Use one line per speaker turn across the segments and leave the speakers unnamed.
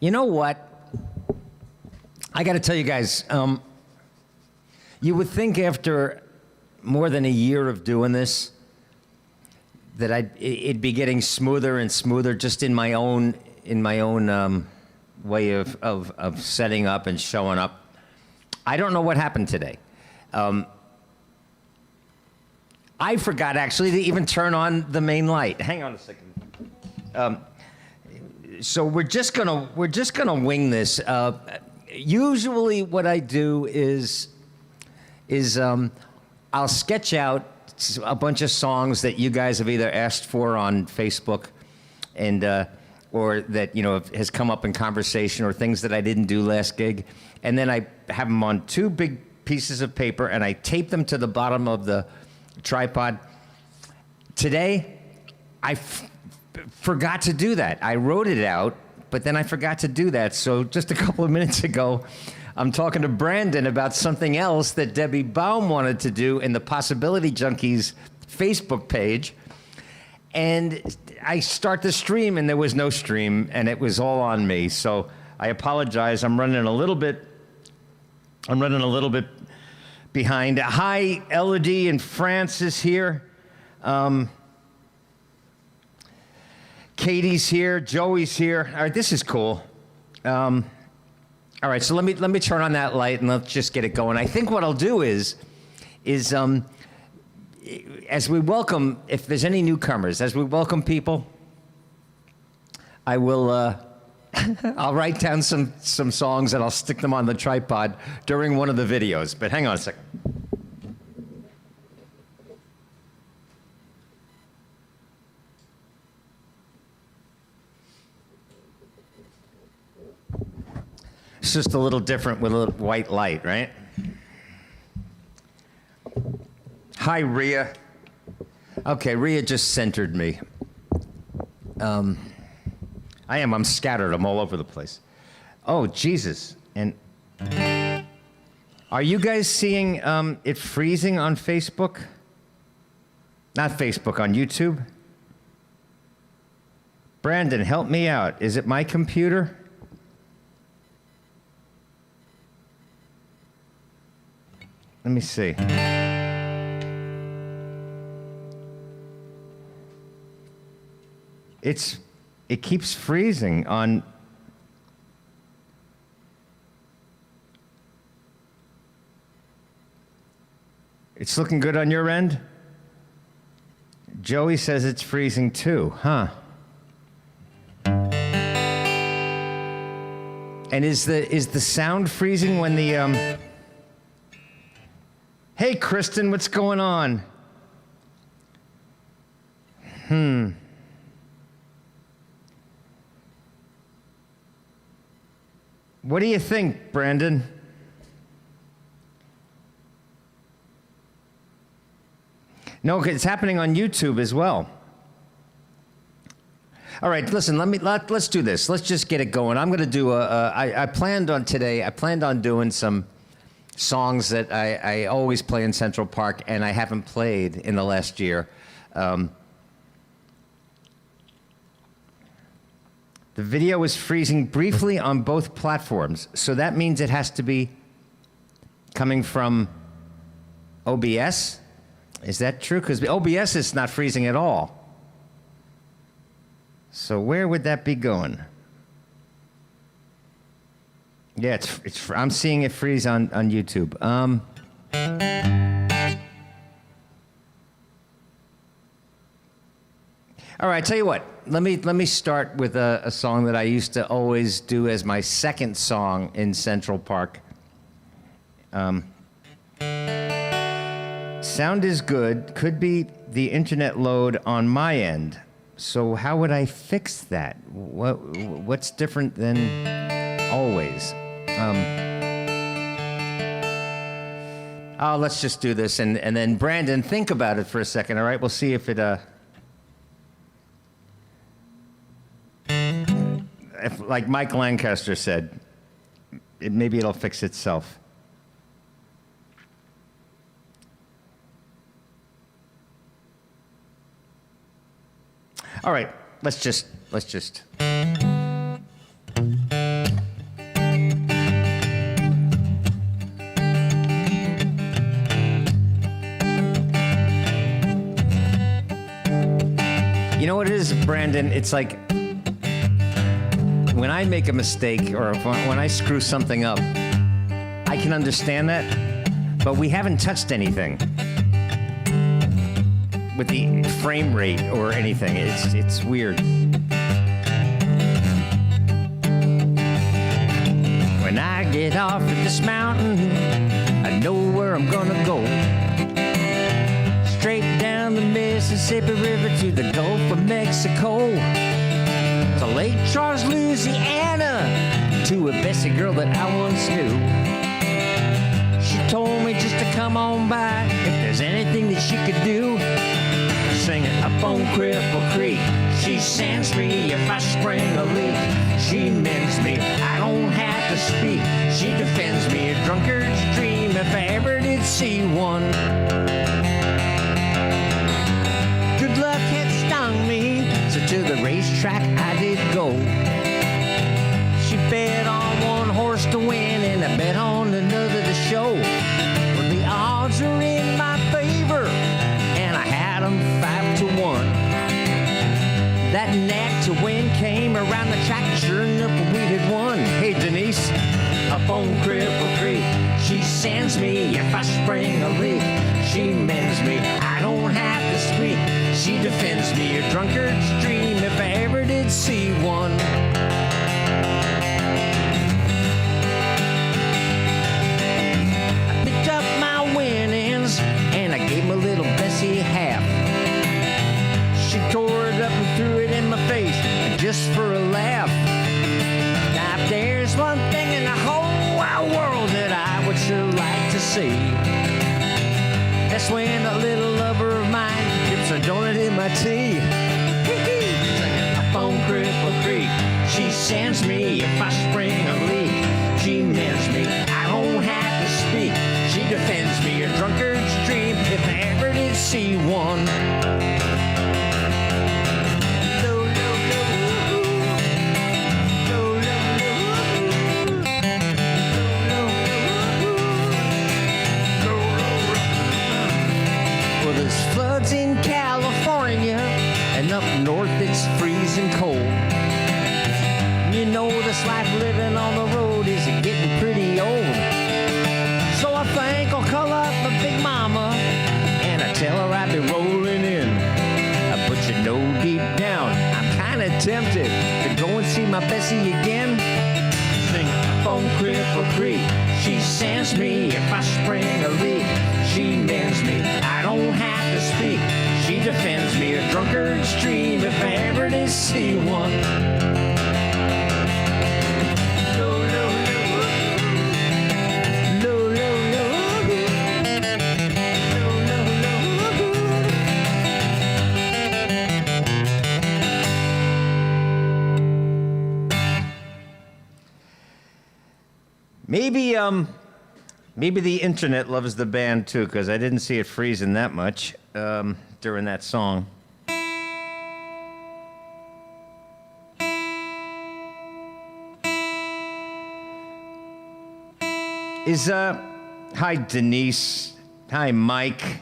You know what? I got to tell you guys, you would think after more than a year of doing this that it'd be getting smoother and smoother just in my own way of setting up and showing up. I don't know what happened today. I forgot actually to even turn on the main light. Hang on a second. So we're just gonna wing this. Usually, what I do is I'll sketch out a bunch of songs that you guys have either asked for on Facebook, and or that has come up in conversation, or things that I didn't do last gig, and then I have them on two big pieces of paper and I tape them to the bottom of the tripod. Today, I forgot to do that. I wrote it out, but then I forgot to do that. So just a couple of minutes ago, I'm talking to Brandon about something else that Debbie Baum wanted to do in the Possibility Junkies Facebook page. And I start the stream and there was no stream and it was all on me. So I apologize. I'm running a little bit behind. Hi, Elodie and Francis here. Katie's here, Joey's here. All right, this is cool. All right, so let me turn on that light and let's just get it going. I think what I'll do is as we welcome, if there's any newcomers, as we welcome people, I will I'll write down some songs and I'll stick them on the tripod during one of the videos. But hang on a second. It's just a little different with a little white light, right? Hi, Rhea. Okay, Rhea just centered me. I'm scattered. I'm all over the place. Oh, Jesus. And are you guys seeing it freezing on Facebook? Not Facebook, on YouTube? Brandon, help me out. Is it my computer? Let me see. It keeps freezing on. It's looking good on your end? Joey says it's freezing too, huh? And is the sound freezing when the Hey, Kristen, what's going on? What do you think, Brandon? No, it's happening on YouTube as well. All right, listen, let's do this. Let's just get it going. I'm going to do I planned on doing some songs that I always play in Central Park and I haven't played in the last year. The video is freezing briefly on both platforms, so that means it has to be coming from OBS. Is that true? Because OBS is not freezing at all. So where would that be going? Yeah, I'm seeing it freeze on YouTube. All right, tell you what. Let me start with a song that I used to always do as my second song in Central Park. Sound is good. Could be the internet load on my end. So how would I fix that? What's different than always? Let's just do this, and then Brandon, think about it for a second, all right? We'll see if it, if, like Mike Lancaster said, maybe it'll fix itself. All right, let's just. know what it is, Brandon? It's like when I make a mistake or when I screw something up, I can understand that, but we haven't touched anything with the frame rate or anything. It's weird. When I get off of this mountain, I know where I'm gonna go. Straight down the Mississippi River to the Gulf of Mexico, to Lake Charles, Louisiana, to a Bessie girl that I once knew. She told me just to come on by if there's anything that she could do. Singing up on Cripple Creek, she sends me if I spring a leak. She mends me, I don't have to speak. She defends me, a drunkard's dream if I ever did see one. Good luck had stung me, so to the racetrack I did go. She bet on one horse to win and I bet on another to show. Well, the odds are in my favor and I had them 5-1. That knack to win came around the track, sure enough we had won. Hey Denise, up on Cripple Creek, she sends me if I spring a leak. She mends me, I don't have to speak. She defends me, a drunkard's dream if I ever did see one. I picked up my winnings and I gave my little Bessie half. She tore it up and threw it in my face, and just for a laugh. Now if there's one thing in the whole wide world that I would sure like to see, that's when a little lover of mine dips a donut in my tea. Up on Cripple Creek, she sends me if I spring a leak. She mends me, I don't have to speak. She defends me, a drunkard's dream if I ever did see one. Floods in California, and up north it's freezing cold. You know this life living on the road is getting pretty old. So I think I'll call up my big mama and I tell her I'd be rolling in. But you know deep down I'm kinda tempted to go and see my Bessie again. Sing up on Cripple Creek, she sends me if I spring a leak. She mends me, I don't have to speak. She defends me, a drunkard's dream if I ever did see one. Lo, lo, lo. Lo, lo, lo. Lo, lo, lo. Maybe the internet loves the band too, because I didn't see it freezing that much during that song. Hi Denise, hi Mike.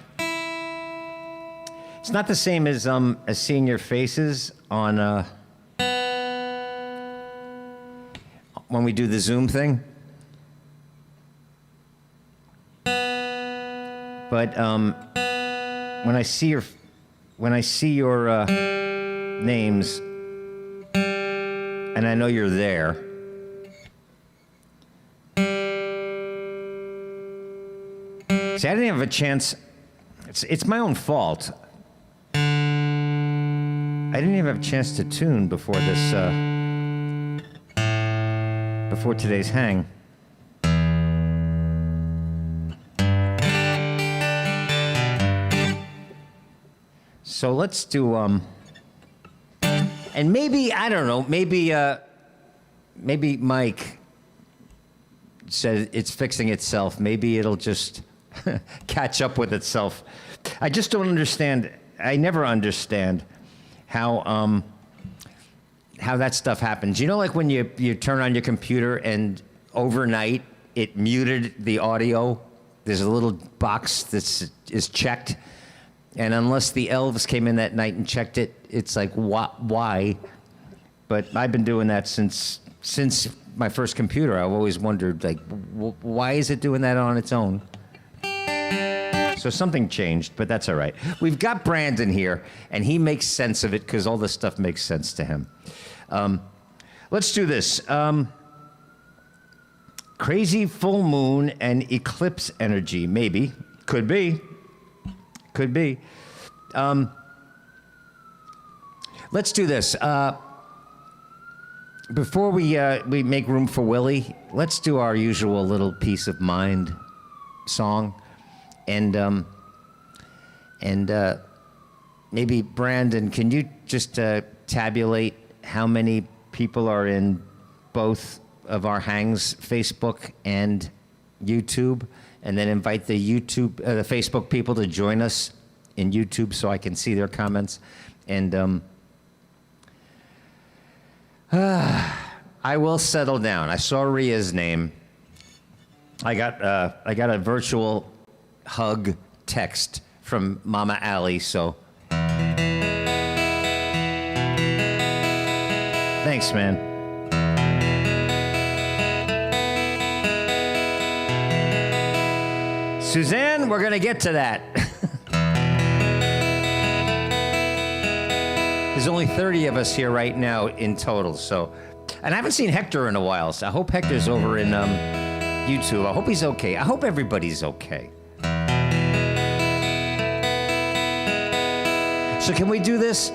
It's not the same as seeing your faces on when we do the Zoom thing. But when I see your names, and I know you're there, see, I didn't have a chance. It's my own fault. I didn't even have a chance to tune before this, before today's hang. So let's do, and maybe, I don't know, maybe Mike said it's fixing itself. Maybe it'll just catch up with itself. I just don't understand. I never understand how that stuff happens. You know, like when you turn on your computer and overnight it muted the audio. There's a little box that is checked. And unless the elves came in that night and checked it, it's like, why? But I've been doing that since my first computer. I've always wondered, like, why is it doing that on its own? So something changed, but that's all right. We've got Brandon here, and he makes sense of it because all this stuff makes sense to him. Let's do this. Crazy full moon and eclipse energy, maybe. Could be. Could be. Let's do this. Before we make room for Willie, let's do our usual little Peace of Mind song. And maybe, Brandon, can you just tabulate how many people are in both of our hangs, Facebook and YouTube, and then invite the Facebook people to join us in YouTube so I can see their comments. And I will settle down. I saw Ria's name. I got a virtual hug text from Mama Allie, so thanks, man. Suzanne, we're gonna get to that. There's only 30 of us here right now in total, so. And I haven't seen Hector in a while, so I hope Hector's over in YouTube. I hope he's okay. I hope everybody's okay. So can we do this?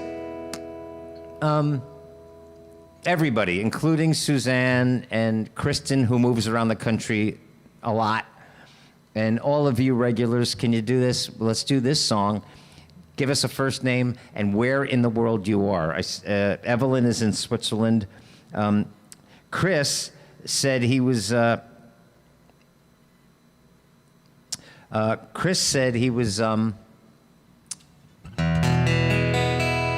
Everybody, including Suzanne and Kristen, who moves around the country a lot, and all of you regulars, can you do this? Let's do this song. Give us a first name and where in the world you are. Evelyn is in Switzerland. Chris said he was. Chris said he was.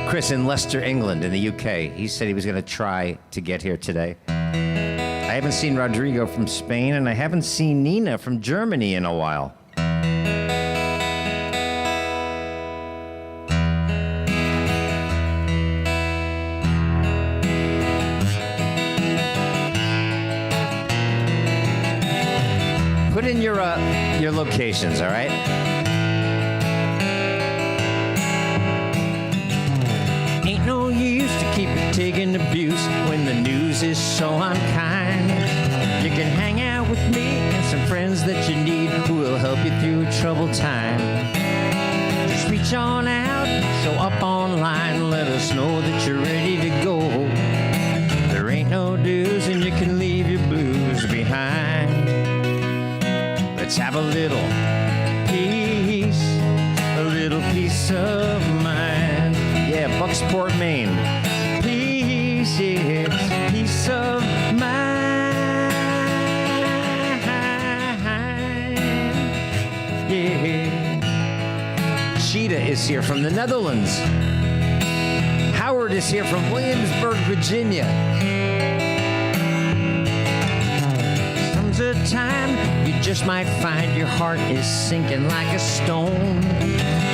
Chris in Leicester, England, in the UK. He said he was going to try to get here today. I haven't seen Rodrigo from Spain, and I haven't seen Nina from Germany in a while. Put in your locations, all right? Ain't no use to keep taking abuse when the news is so unkind. You can hang out with me and some friends that you need who will help you through a troubled time. Just reach on out, show up online, let us know that you're ready to go. There ain't no dues and you can leave your blues behind. Let's have a little peace of mind. Yeah, Bucksport, Maine. Peace, yeah, peace of mind. Yeah. Sheeta is here from the Netherlands. Howard is here from Williamsburg, Virginia. Comes a time you just might find your heart is sinking like a stone.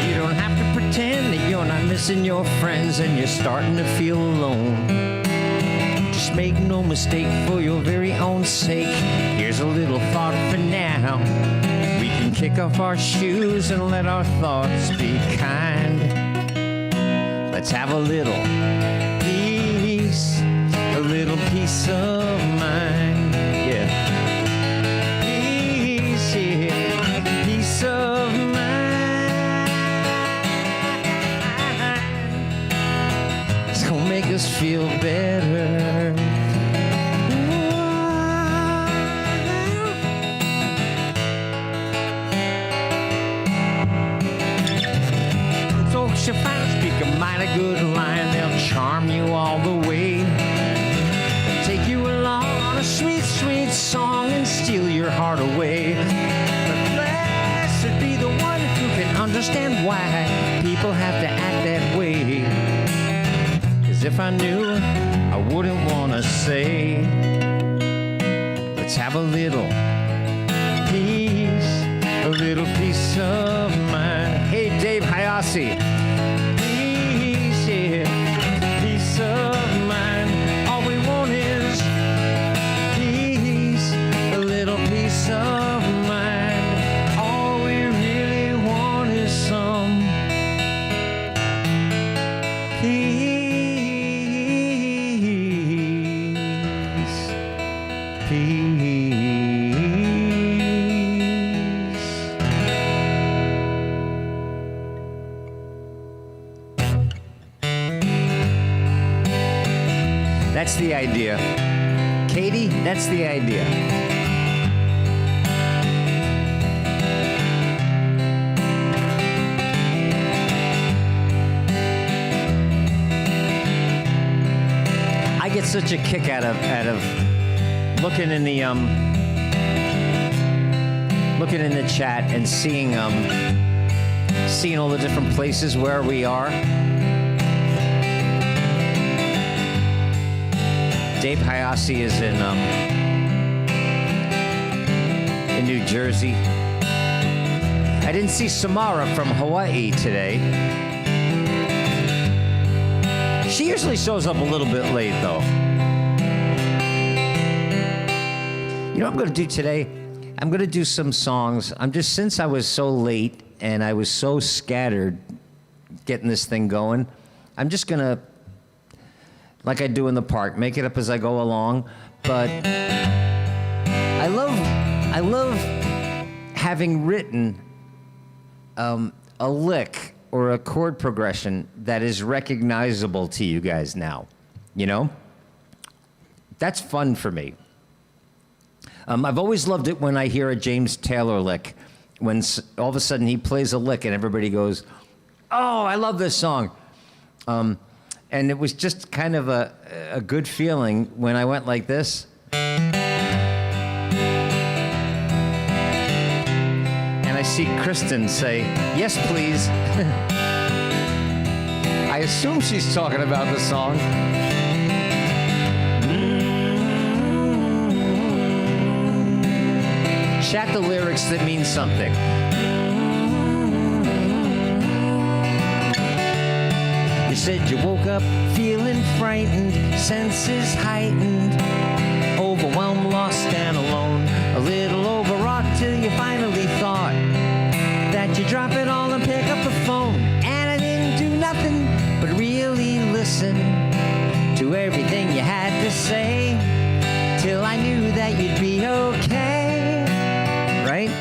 You don't have to pretend that you're not missing your friends and you're starting to feel alone. Just make no mistake, for your very own sake, here's a little thought for now. We can kick off our shoes and let our thoughts be kind. Let's have a little peace of mind. Yeah. Peace, yeah, peace of mind. It's gonna make us feel better. Folks you find speak a mighty good line, they'll charm you all the way. They'll take you along on a sweet, sweet song and steal your heart away. But blessed be the one who can understand why people have to act that way. 'Cause if I knew, I wouldn't want to say. Let's have a little peace of mind. Hey Dave, how Hayase. Peace, yeah, peace of mind. All we want is peace, a little peace of mind. All we really want is some peace. That's the idea. Katie, that's the idea. I get such a kick out of looking in the chat and seeing all the different places where we are. Dave Hayase is in New Jersey. I didn't see Samara from Hawaii today. She usually shows up a little bit late, though. You know what I'm going to do today? I'm going to do some songs. Since I was so late and I was so scattered getting this thing going, I'm just going to, like I do in the park, make it up as I go along. But I love having written a lick or a chord progression that is recognizable to you guys now. You know? That's fun for me. I've always loved it when I hear a James Taylor lick, when all of a sudden he plays a lick and everybody goes, "Oh, I love this song." And it was just kind of a good feeling when I went like this. And I see Kristen say, "Yes, please." I assume she's talking about the song. Chat the lyrics that mean something. You said you woke up feeling frightened, senses heightened, overwhelmed, lost and alone, a little overwrought till you finally thought that you drop it all and pick up the phone. And I didn't do nothing but really listen to everything you had to say, till I knew that you'd be okay, right?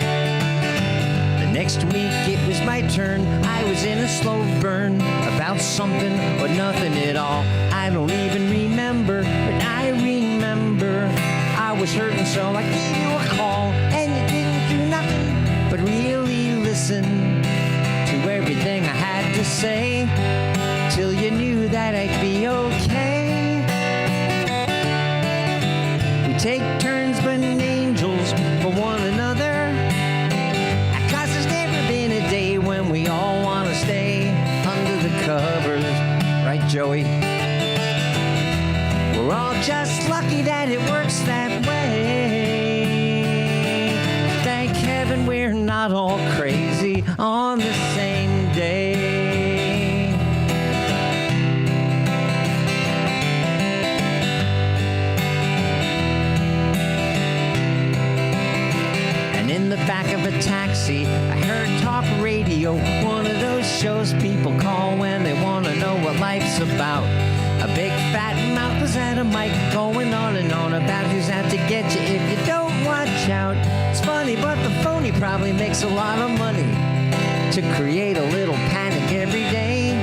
Next week it was my turn. I was in a slow burn about something or nothing at all. I don't even remember, but I remember I was hurting, so I gave you a call, and you didn't do nothing but really listen to everything I had to say, till you knew that I'd be okay. We take turns being angels for one another. When we all want to stay under the covers, right, Joey? We're all just lucky that it works that way. Thank heaven we're not all crazy on the same day. And in the back of a taxi, I heard talk radio, one of those shows people call when they want to know what life's about. A big fat mouth was at a mic going on and on about who's out to get you if you don't watch out. It's funny, but the phony probably makes a lot of money to create a little panic every day.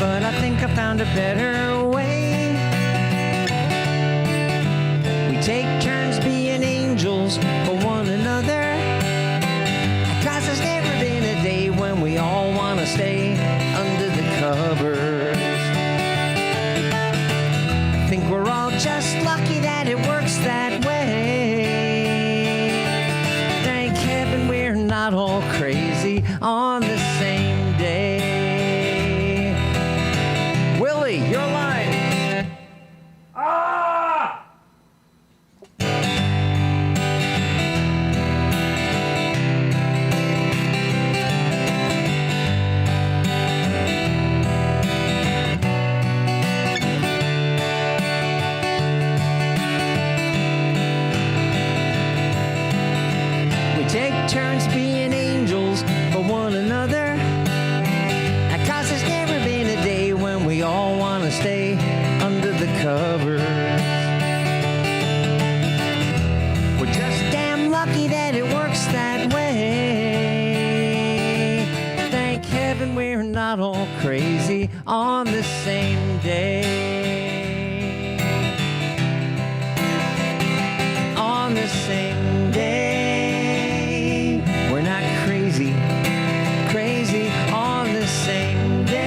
But I think I found a better way. We take turns being angels for one another. There's never been a day when we all want to stay under the covers. I think we're all just lucky that it works that way. Thank heaven we're not all crazy on the same day. Willie, your line. Ah! turns being angels for one another. Cause there's never been a day when we all want to stay under the covers. We're just damn lucky that it works that way. Thank heaven we're not all crazy on the same day. On the same day. We're not crazy, crazy on the same day.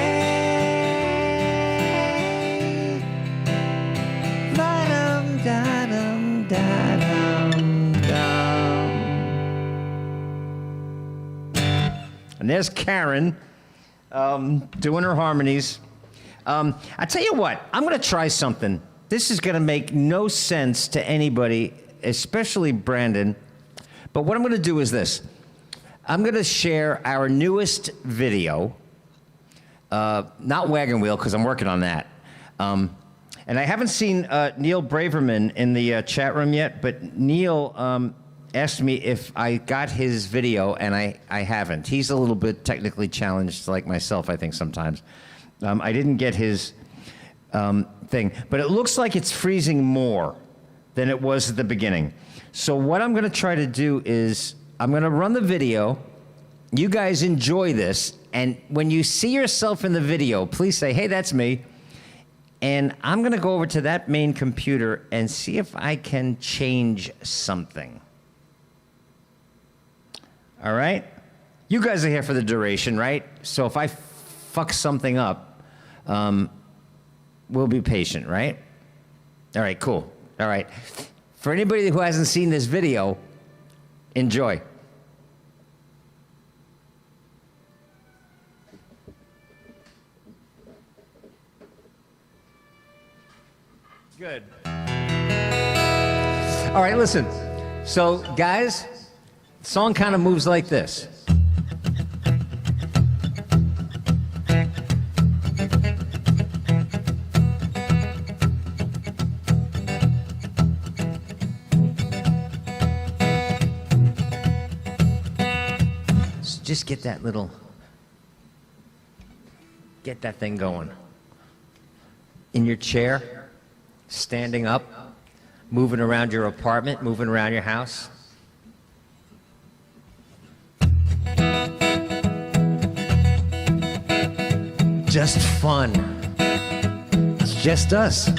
Ba-dum, da-dum, da-dum, dum. And there's Karen doing her harmonies. I tell you what, I'm going to try something. This is going to make no sense to anybody, especially Brandon. But what I'm going to do is this. I'm going to share our newest video. Not Wagon Wheel, because I'm working on that. And I haven't seen Neil Braverman in the chat room yet, but Neil asked me if I got his video, and I haven't. He's a little bit technically challenged, like myself, I think, sometimes. I didn't get his thing, but it looks like it's freezing more than it was at the beginning. So what I'm going to try to do is I'm going to run the video. You guys enjoy this, and when you see yourself in the video, please say, hey, that's me. And I'm going to go over to that main computer and see if I can change something. All right? You guys are here for the duration, right? So if I fuck something up, we'll be patient, right? All right, cool. All right. For anybody who hasn't seen this video, enjoy. Good. All right, listen. So, guys, the song kind of moves like this. So just get that thing going. In your chair, standing up, moving around your apartment, moving around your house. Just fun. It's just us.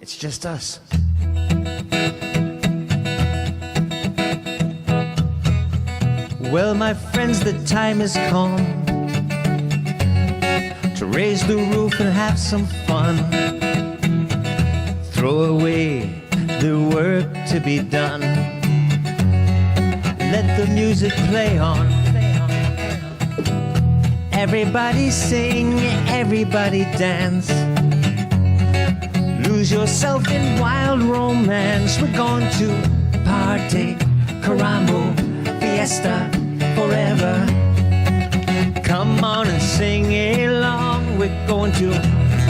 It's just us. Well, my friends, the time has come to raise the roof and have some fun. Throw away the work to be done. Let the music play on. Everybody sing, everybody dance. Lose yourself in wild romance. We're going to party, carambo, fiesta, forever. Come on and sing along. We're going to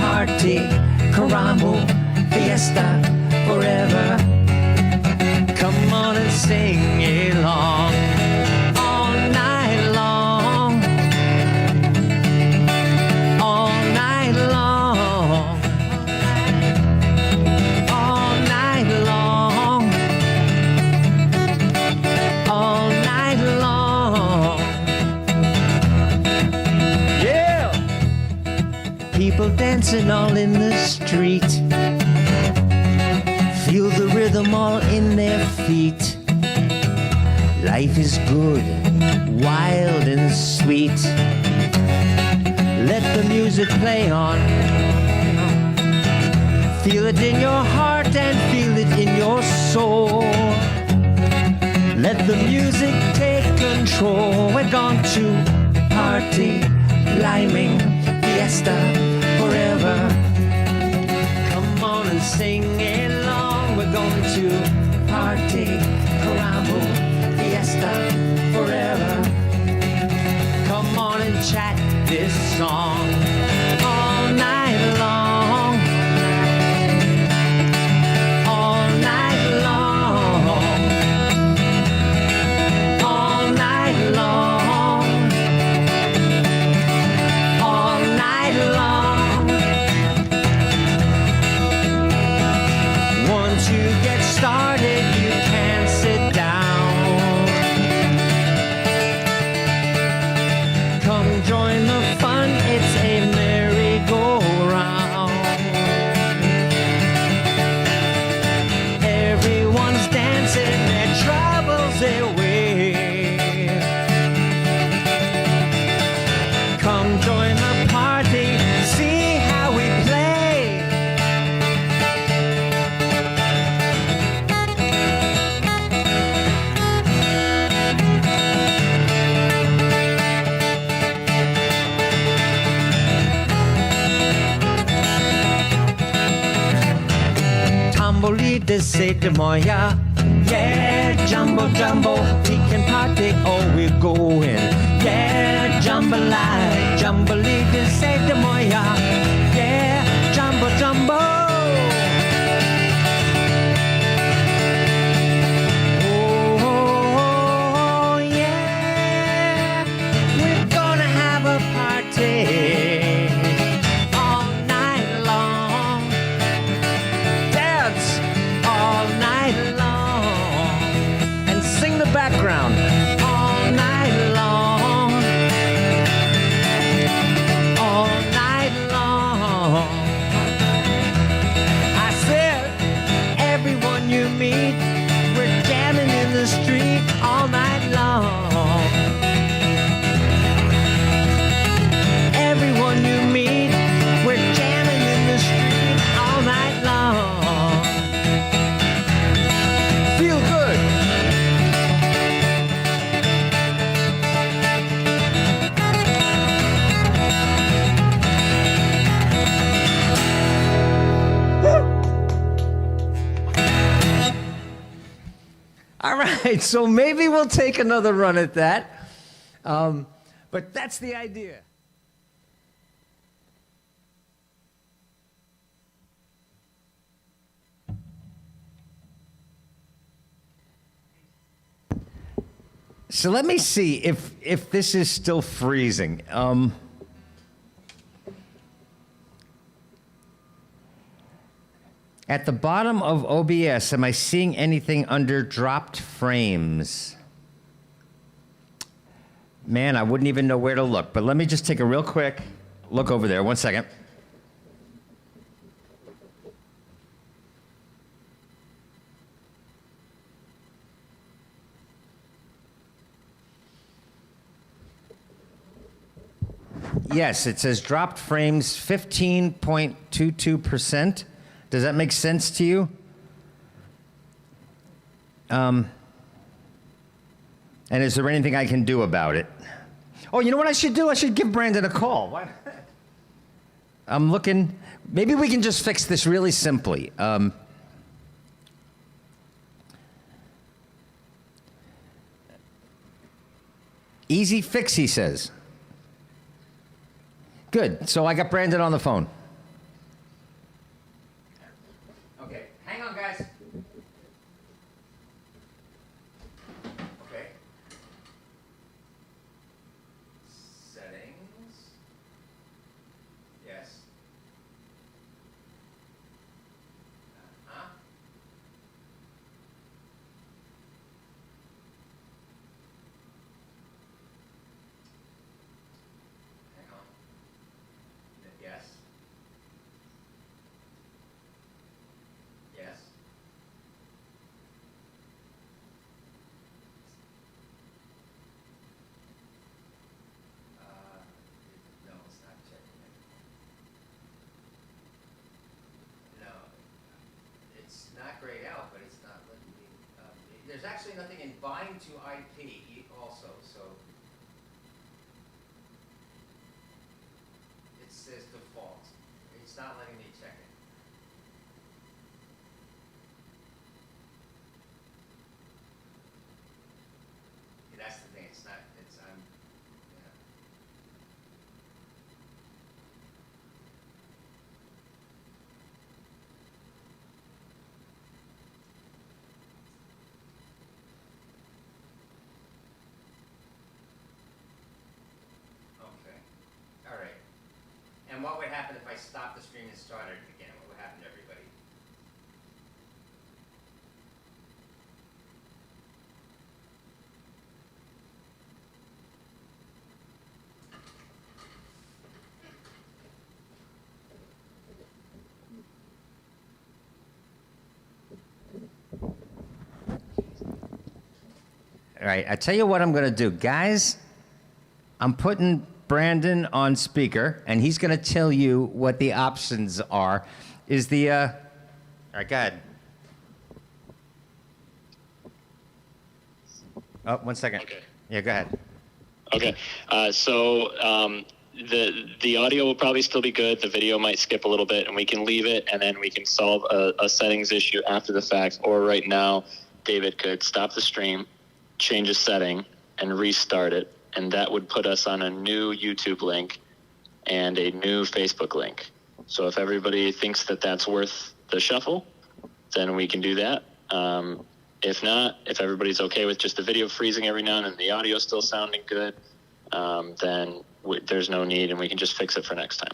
party, carambo, fiesta, forever. Come on and sing along. All night long. All night long. All night long. All night long. Yeah! People dancing all in the street. Feel the rhythm all in their feet. Life is good, wild and sweet. Let the music play on. Feel it in your heart and feel it in your soul. Let the music take control. We're going to party, liming, fiesta, forever. Come on and sing along. We're going to party, carambo, fiesta, forever. Come on and chat this song all night long. All night long. All lite sätter moja. Yeah, jumbo jumbo, we can party or we're going. Yeah, jumbo lite sätter moja. Yeah, jumbo jumbo. Oh yeah, we're gonna have a party all night long. Dance all night long and sing the background all night long. All night long. I said, everyone you meet, we're jamming in the street all night long. Everyone you meet, we're jamming in the street all night long. Feel good. All right, so maybe we'll take another run at that. But that's the idea. So let me see if this is still freezing. At the bottom of OBS, am I seeing anything under dropped frames? Man, I wouldn't even know where to look, but let me just take a real quick look over there. 1 second. Yes, it says dropped frames 15.22%. Does that make sense to you? And is there anything I can do about it? Oh, you know what I should do? I should give Brandon a call. Why? I'm looking. Maybe we can just fix this really simply. Easy fix, he says. Good. So I got Brandon on the phone. Okay. Hang on, guys. Okay. Settings. Yes. Uh-huh. Hang on. Yes. Yes. No, it's not checking it. No, it's not grayed out, but it's not letting me. There's actually nothing in bind to IP also, so it says default. It's not letting me check it. That's the thing. It's not. It's yeah. Okay. All right. And what would happen if I stopped the stream and started it again? What would happen to everybody? All right, I tell you what I'm going to do. Guys, I'm putting Brandon on speaker, and he's going to tell you what the options are. Is the, all right, go ahead. Oh, 1 second.
Okay.
Yeah, go ahead.
Okay. the audio will probably still be good. The video might skip a little bit, and we can leave it, and then we can solve a settings issue after the fact. Or right now, David could stop the stream, change a setting, and restart it, and that would put us on a new YouTube link and a new Facebook link. So if everybody thinks that that's worth the shuffle, then we can do that. If not, if everybody's okay with just the video freezing every now and then, the audio still sounding good, then there's no need, and we can just fix it for next time.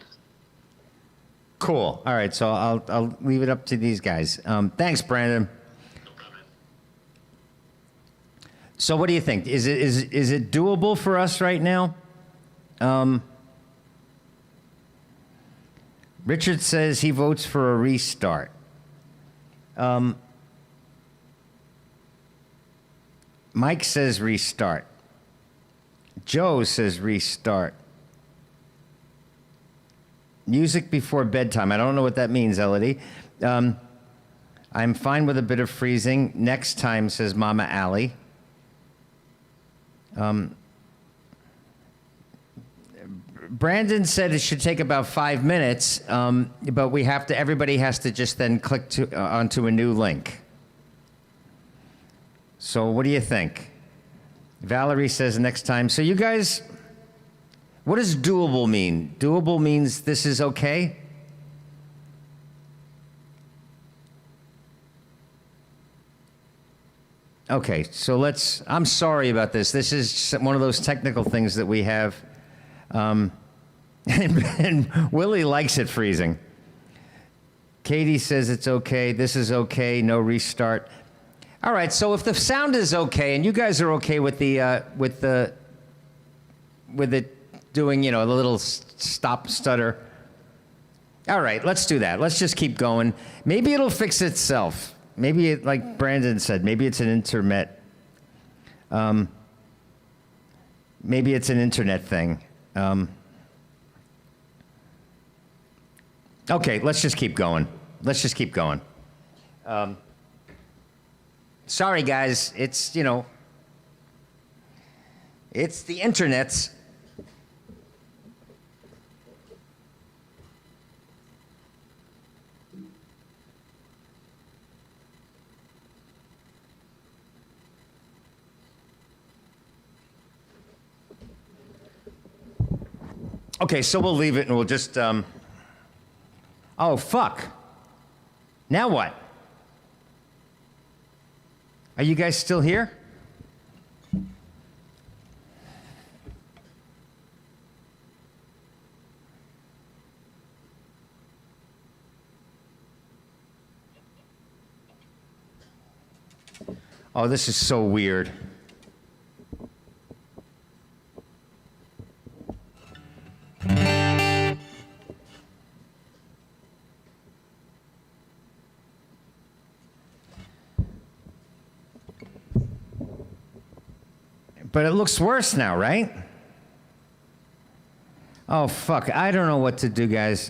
Cool. All right, so I'll leave it up to these guys. Thanks, Brandon.
No problem.
So what do you think? Is it doable for us right now? Richard says he votes for a restart. Mike says restart. Joe says restart. Music before bedtime. I don't know what that means, Elodie. I'm fine with a bit of freezing. Next time, says Mama Allie. Brandon said it should take about 5 minutes, but everybody has to just then click onto a new link. So what do you think? Valerie says next time. So you guys, what does doable mean? Doable means this is okay? Okay, so I'm sorry about this. This is one of those technical things that we have. And Willie likes it freezing. Katie says it's okay. This is okay. No restart. All right. So if the sound is okay, and you guys are okay with it doing, the little stop stutter. All right. Let's do that. Let's just keep going. Maybe it'll fix itself. Maybe like Brandon said, maybe it's an internet. Maybe it's an internet thing. Okay, let's just keep going. Sorry, guys. It's, it's the internet's. Okay, so we'll leave it and we'll just, oh, fuck. Now what? Are you guys still here? Oh, this is so weird. But it looks worse now, right? Oh, fuck. I don't know what to do, guys.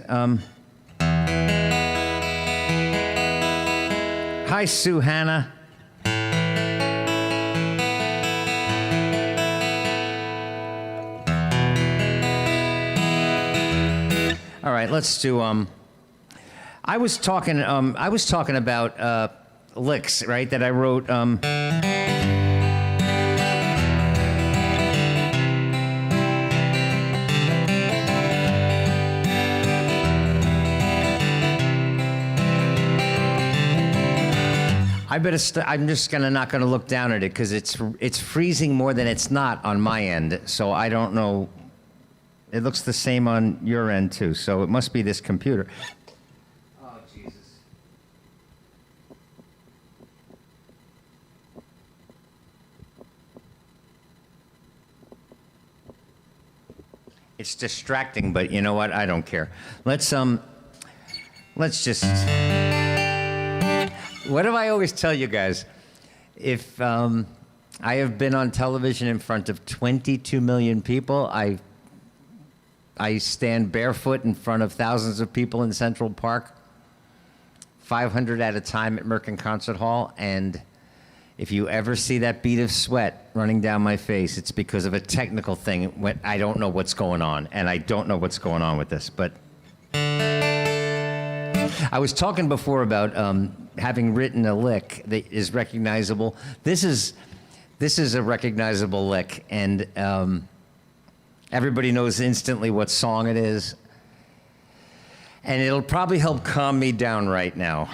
Hi, Sue Hannah. All right, let's do, I was talking about licks, right, that I wrote, I'm just not gonna look down at it because it's freezing more than it's not on my end. So I don't know. It looks the same on your end too. So it must be this computer. Oh Jesus! It's distracting, but you know what? I don't care. Let's just. What do I always tell you guys? If I have been on television in front of 22 million people, I stand barefoot in front of thousands of people in Central Park, 500 at a time at Merkin Concert Hall, and If you ever see that bead of sweat running down my face, it's because of a technical thing. I don't know what's going on, and I don't know what's going on with this. But I was talking before about having written a lick that is recognizable. This is a recognizable lick, and everybody knows instantly what song it is. And it'll probably help calm me down right now.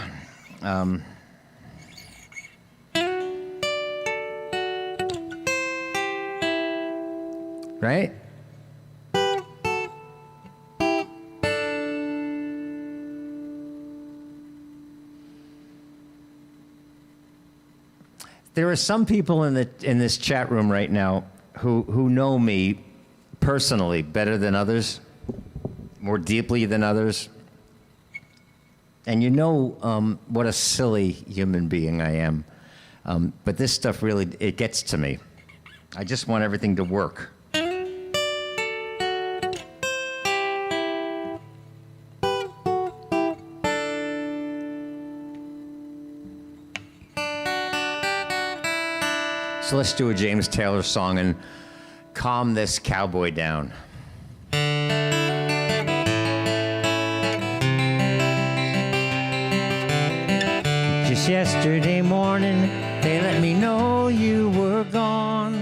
Right? There are some people in this chat room right now who know me personally better than others, more deeply than others. And you know what a silly human being I am. But this stuff really, it gets to me. I just want everything to work. So let's do a James Taylor song and calm this cowboy down. Just yesterday morning, they let me know you were gone.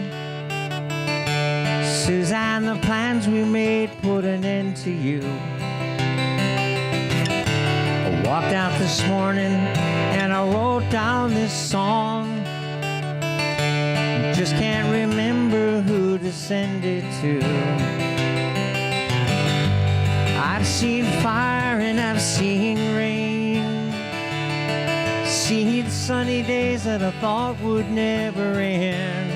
Suzanne, the plans we made put an end to you. I walked out this morning and I wrote down this song. Just can't remember who to send it to. I've seen fire and I've seen rain, seen sunny days that I thought would never end,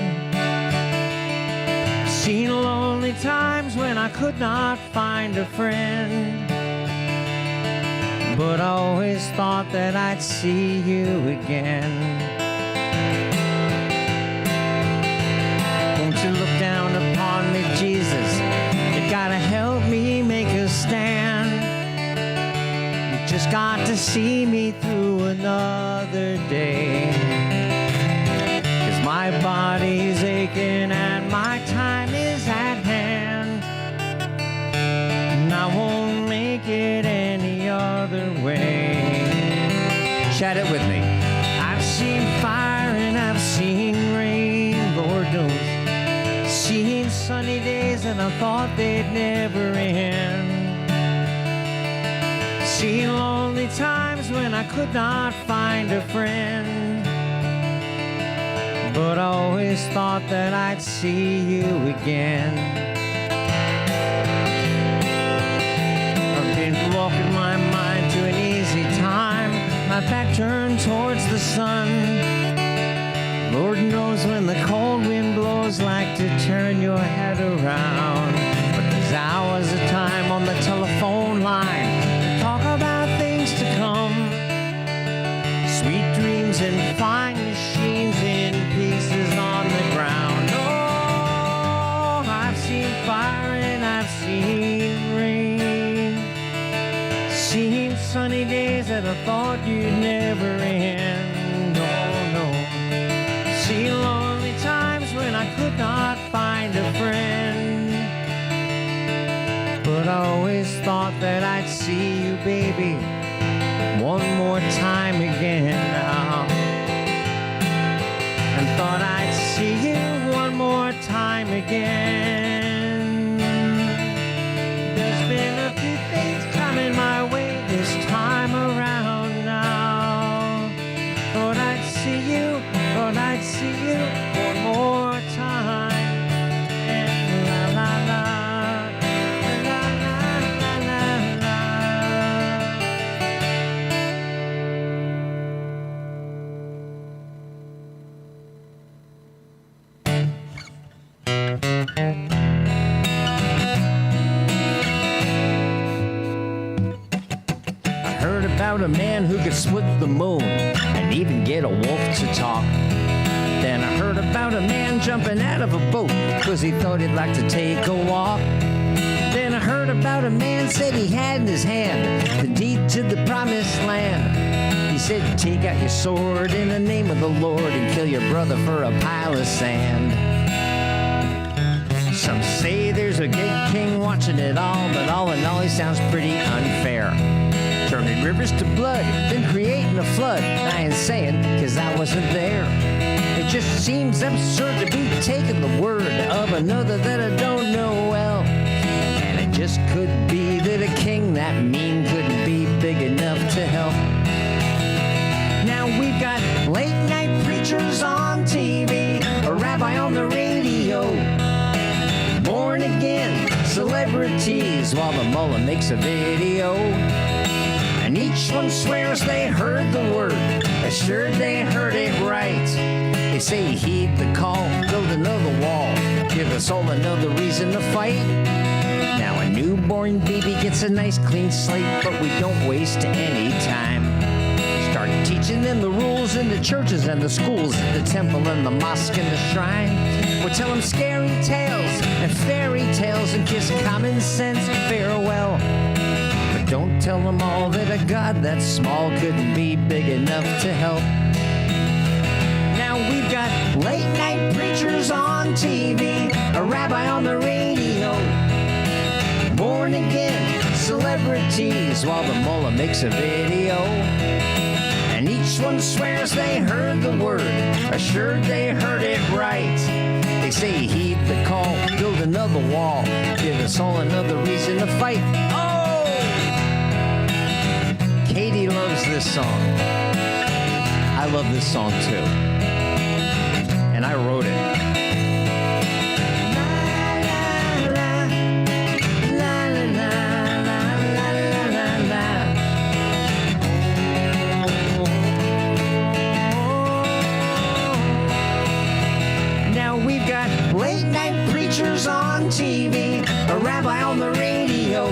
seen lonely times when I could not find a friend. But I always thought that I'd see you again. Won't you look down upon me, Jesus? You gotta help me make a stand. You just got to see me through another day. 'Cause my body's aching and my time is at hand, and I won't make it any other way. Shout it with me. I've seen fire and I've seen rain, Lord knows. Seen sunny days and I thought they'd never end. Seen lonely times when I could not find a friend. But I always thought that I'd see you again. I've been walking my mind to an easy time, my back turned towards the sun. Lord knows when the cold wind blows like to turn your head around. But there's hours of time on the telephone line to talk about things to come. Sweet dreams and flying machines in pieces on the ground. Oh, I've seen fire and I've seen rain, seen sunny days that I thought you'd never end. Seen lonely times when I could not find a friend. But I always thought that I'd see you, baby, one more time again now. And thought I'd see you one more time again. There's been a few things coming my way this time around now. Thought I'd see you, thought I'd see you one more time. And la la la, la la la la la. I heard about a man who could split the moon and even get a wolf to talk. Then I heard about a man jumping out of a boat because he thought he'd like to take a walk. Then I heard about a man said he had in his hand the deed to the promised land. He said, take out your sword in the name of the Lord and kill your brother for a pile of sand. Some say there's a good king watching it all, but all in all he sounds pretty unfair. Turning rivers to blood, then creating a flood. I ain't saying, cause I wasn't there. It just seems absurd to be taking the word of another that I don't know well. And it just could be that a king that mean couldn't be big enough to help. Now we've got late night preachers on TV, a rabbi on the radio, born again celebrities while the mullah makes a video. And each one swears they heard the word, assured they heard it right. They say heed the call, build another wall, give us all another reason to fight. Now a newborn baby gets a nice clean slate, but we don't waste any time. Start teaching them the rules in the churches and the schools, the temple and the mosque and the shrine. We'll tell them scary tales and fairy tales and kiss common sense farewell. But don't tell them all that a God that small couldn't be big enough to help. Now we've got late night preachers on TV, a rabbi on the radio, born again celebrities while the mullah makes a video. And each one swears they heard the word, assured they heard it right. They say heed the call, build another wall, give us all another reason to fight. Oh! Katie loves this song. I love this song too. And I wrote it. Late night preachers on TV, a rabbi on the radio,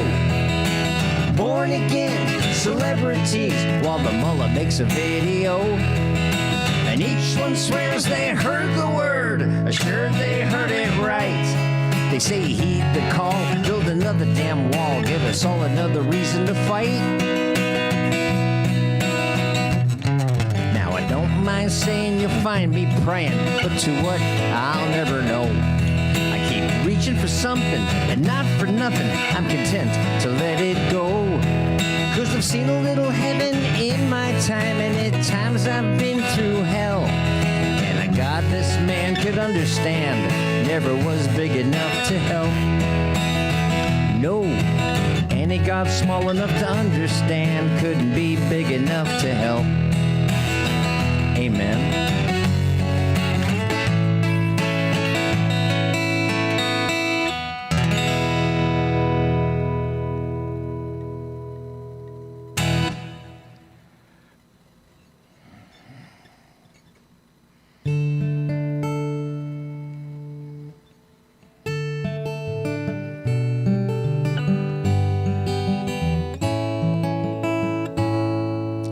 born again celebrities while the mullah makes a video. And each one swears they heard the word, assured they heard it right. They say heed the call, build another damn wall, give us all another reason to fight. Now I don't mind saying you'll find me praying, but to what, I'll never know. I keep reaching for something, and not for nothing, I'm content to let it go. Cause I've seen a little heaven in my time, and at times I've been through hell. And a God this man could understand never was big enough to help. No, any God small enough to understand couldn't be big enough to help. Amen.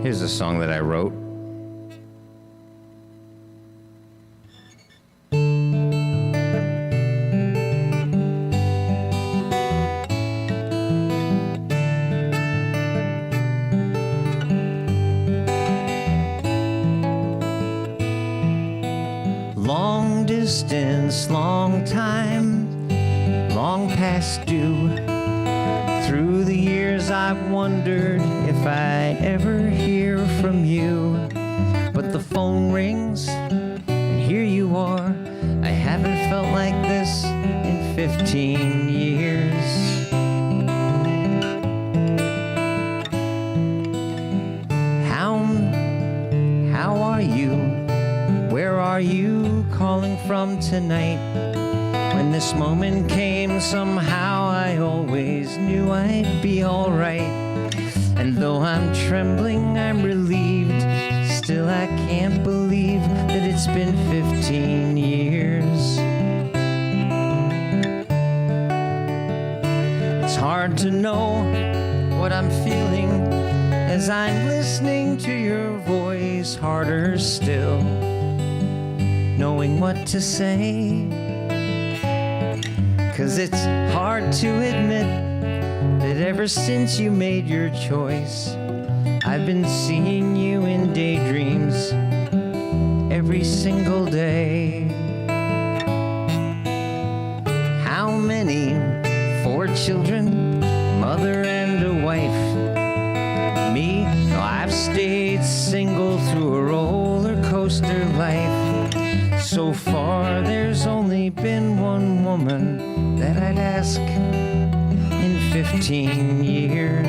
Here's a song that I wrote. Long distance, long time, long past due. Through the years I've wondered if I'd ever hear from you. But the phone rings, and here you are. I haven't felt like this in 15 years. How are you? Where are you calling from tonight? When this moment came, somehow I always knew I'd be alright. And though I'm trembling, I'm relieved. Still I can't believe that it's been 15 years. It's hard to know what I'm feeling as I'm listening to your voice. Harder still knowing what to say. 'Cause it's hard to admit that ever since you made your choice, I've been seeing you in daydreams every single day. How many? 4 children, mother and a wife. Me, oh, I've stayed single through a roller coaster life. So far, there's only been one woman that I'd ask in 15 years.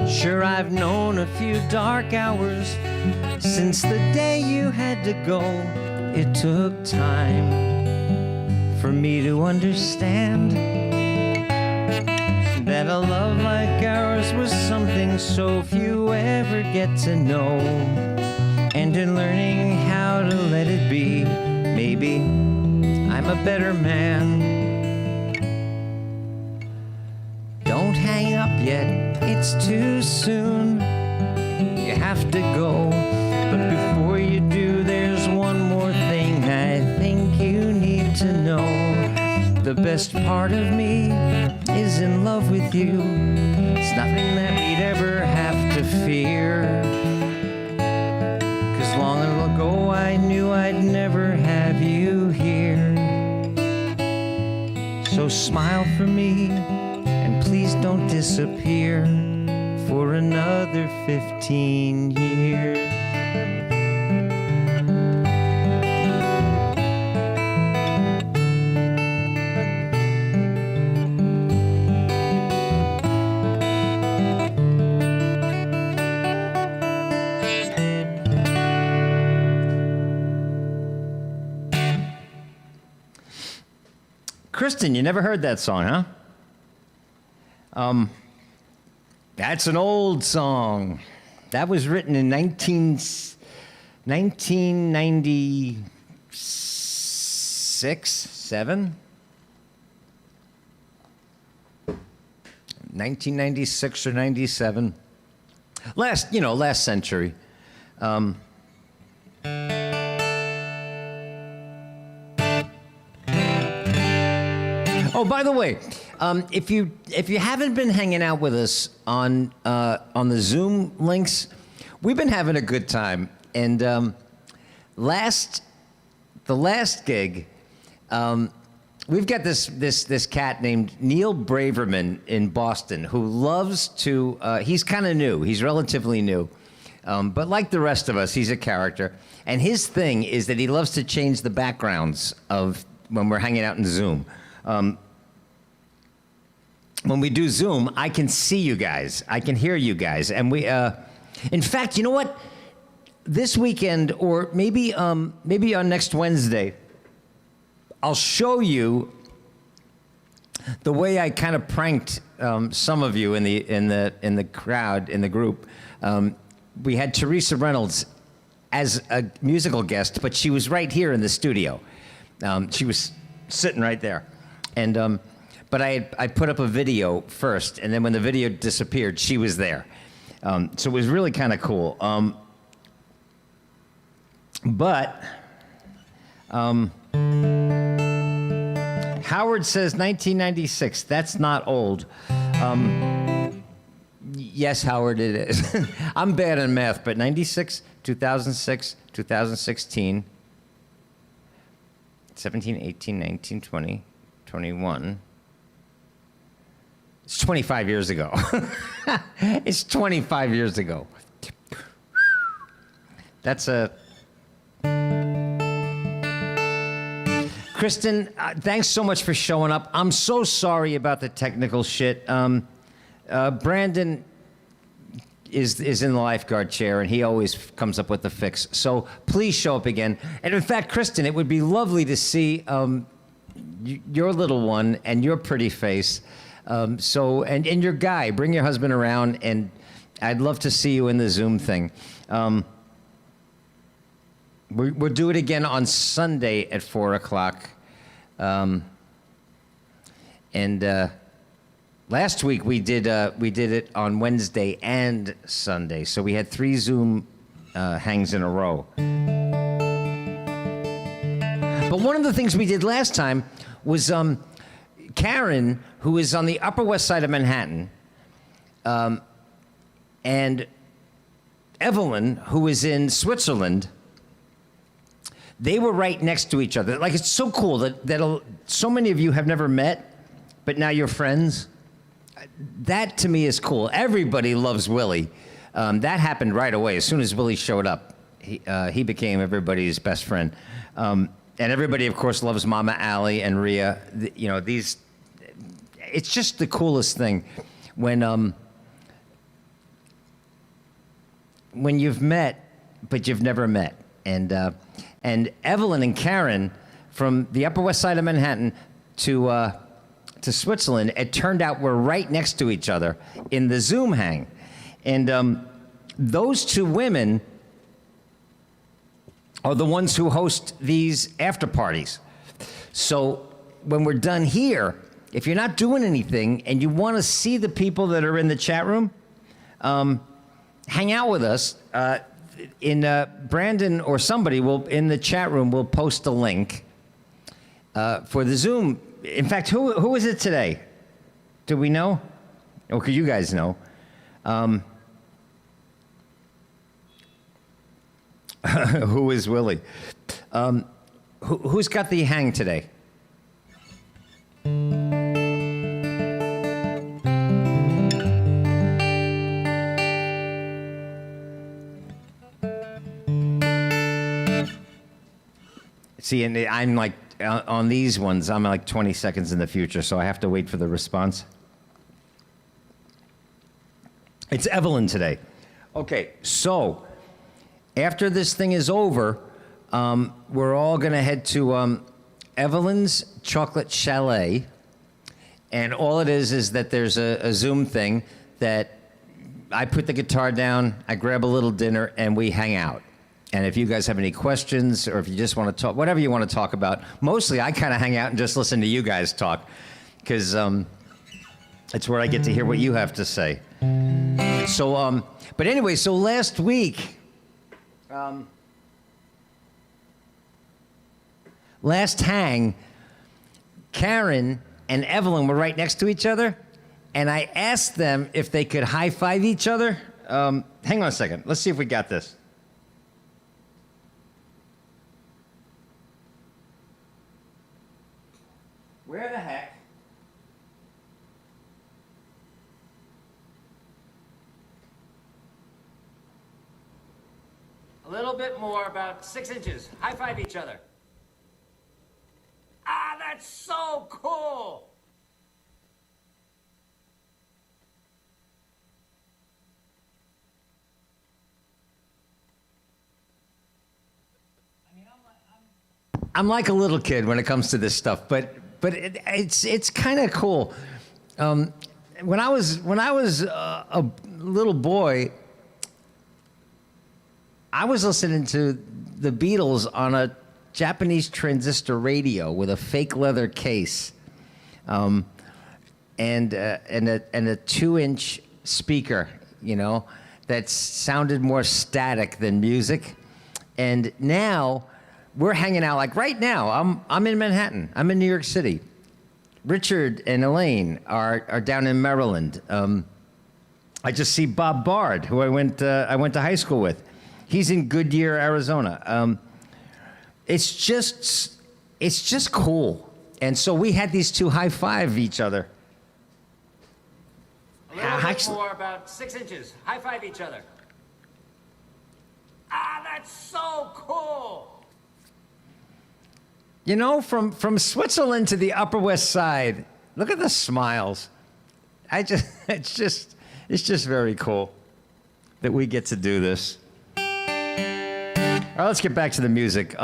Sure, I've known a few dark hours since the day you had to go. It took time for me to understand that a love like ours was something so few ever get to know. And in learning how to let it be, maybe I'm a better man. Don't hang up yet, it's too soon. You have to go, but before you do, there's one more thing I think you need to know. The best part of me is in love with you. It's nothing that we'd ever have to fear. 'Cause long ago I knew I'd never have you here. So smile for me, and please don't disappear for another 15 years. Kristen, you never heard that song, huh? That's an old song. That was written in 1996, 7? 1996 or 97. Last century. Oh, by the way, if you haven't been hanging out with us on the Zoom links, we've been having a good time. And the last gig, we've got this cat named Neil Braverman in Boston who loves to. He's kind of new. He's relatively new, but like the rest of us, he's a character. And his thing is that he loves to change the backgrounds of when we're hanging out in Zoom. When we do Zoom, I can see you guys. I can hear you guys. And we, in fact, you know what? This weekend, or maybe on next Wednesday, I'll show you the way I kind of pranked some of you in the crowd, in the group. We had Teresa Reynolds as a musical guest, but she was right here in the studio. She was sitting right there. And but I put up a video first, and then when the video disappeared, she was there. So it was really kind of cool. But Howard says 1996. That's not old. Yes, Howard, it is. I'm bad in math, but 96, 2006, 2016, 17, 18, 19, 20, 21. It's 25 years ago. It's 25 years ago. That's a... Kristen, thanks so much for showing up. I'm so sorry about the technical shit. Brandon is in the lifeguard chair, and he always comes up with the fix. So please show up again. And in fact, Kristen, it would be lovely to see your little one and your pretty face. And your guy, bring your husband around, and I'd love to see you in the Zoom thing. We'll do it again on Sunday at 4 o'clock. Last week we did it on Wednesday and Sunday, so we had 3 Zoom hangs in a row. But one of the things we did last time was Karen, who is on the Upper West Side of Manhattan, and Evelyn, who is in Switzerland. They were right next to each other. Like, it's so cool that so many of you have never met, but now you're friends. That, to me, is cool. Everybody loves Willie. That happened right away. As soon as Willie showed up, he became everybody's best friend. And everybody, of course, loves Mama Allie and Rhea. It's just the coolest thing when you've met, but you've never met. And Evelyn and Karen, from the Upper West Side of Manhattan to Switzerland, it turned out we're right next to each other in the Zoom hang. And those 2 women are the ones who host these after parties. So when we're done here, if you're not doing anything and you want to see the people that are in the chat room, hang out with us. Brandon or somebody will in the chat room will post a link for the Zoom. In fact, who is it today? Do we know? Okay, you guys know. Who is Willie? Who's got the hang today? See, and I'm like, on these ones, I'm like 20 seconds in the future, so I have to wait for the response. It's Evelyn today. Okay, so after this thing is over, we're all going to head to Evelyn's Chocolate Chalet. And all it is that there's a Zoom thing that I put the guitar down, I grab a little dinner, and we hang out. And if you guys have any questions, or if you just want to talk, whatever you want to talk about, mostly I kind of hang out and just listen to you guys talk, because it's where I get to hear what you have to say. So, but anyway, so last week, last hang, Karen and Evelyn were right next to each other, and I asked them if they could high-five each other. Hang on a second. Let's see if we got this. Where the heck? A little bit more, about 6 inches. High five each other. Ah, that's so cool! I'm like a little kid when it comes to this stuff, but it's kind of cool. When I was a little boy, I was listening to the Beatles on a Japanese transistor radio with a fake leather case, and a 2-inch speaker, that sounded more static than music. And now we're hanging out, like right now, I'm in Manhattan. I'm in New York City. Richard and Elaine are down in Maryland. I just see Bob Bard, who I went to high school with. He's in Goodyear, Arizona. It's just cool. And so we had these 2 high-five each other. A little bit more, about 6 inches. High-five each other. Ah, that's so cool! From Switzerland to the Upper West Side, look at the smiles. It's just very cool that we get to do this. All right, let's get back to the music.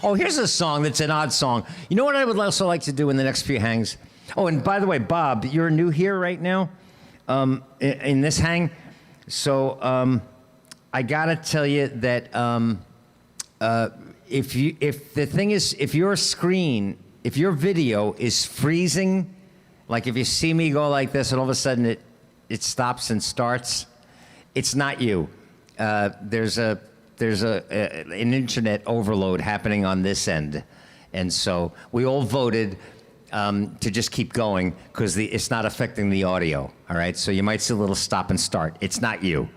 Oh, here's a song that's an odd song. You know what I would also like to do in the next few hangs? Oh, and by the way, Bob, you're new here right now in this hang. So I got to tell you that if your video is freezing, like if you see me go like this and all of a sudden it stops and starts, it's not you. There's an internet overload happening on this end. And so we all voted to just keep going because it's not affecting the audio, all right? So you might see a little stop and start. It's not you.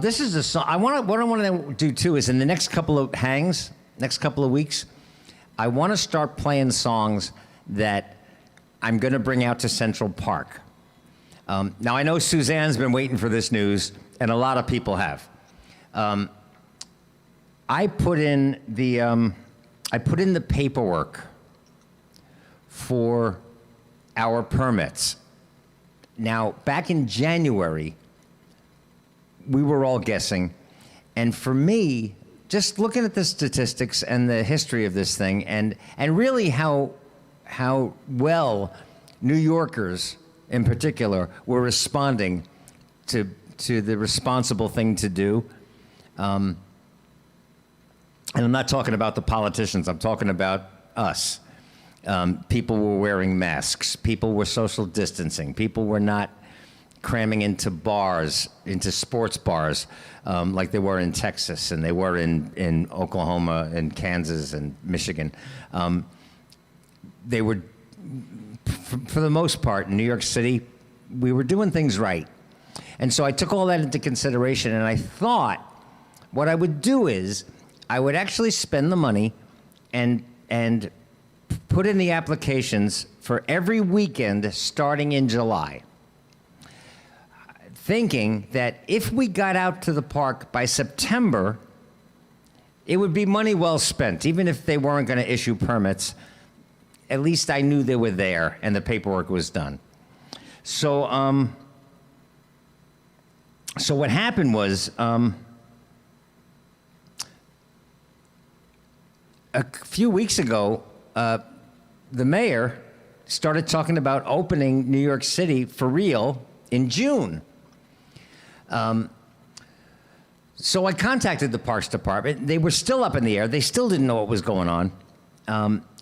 This is a song. What I want to do, too, is in the next couple of hangs, next couple of weeks, I want to start playing songs that I'm going to bring out to Central Park. Now, I know Suzanne's been waiting for this news, and a lot of people have. I put in the paperwork for our permits. Now, back in January, we were all guessing, and for me, just looking at the statistics and the history of this thing, and really how well New Yorkers in particular were responding to the responsible thing to do. And I'm not talking about the politicians, I'm talking about us. People were wearing masks, people were social distancing, people were not cramming into bars, into sports bars, like they were in Texas and they were in Oklahoma and Kansas and Michigan. They were, for the most part, in New York City, we were doing things right. And so I took all that into consideration, and I thought what I would do is I would actually spend the money and put in the applications for every weekend starting in July, thinking that if we got out to the park by September, it would be money well spent. Even if they weren't going to issue permits, at least I knew they were there and the paperwork was done. So, so what happened was, a few weeks ago, the mayor started talking about opening New York City for real in June. So I contacted the Parks Department. They were still up in the air. They still didn't know what was going on.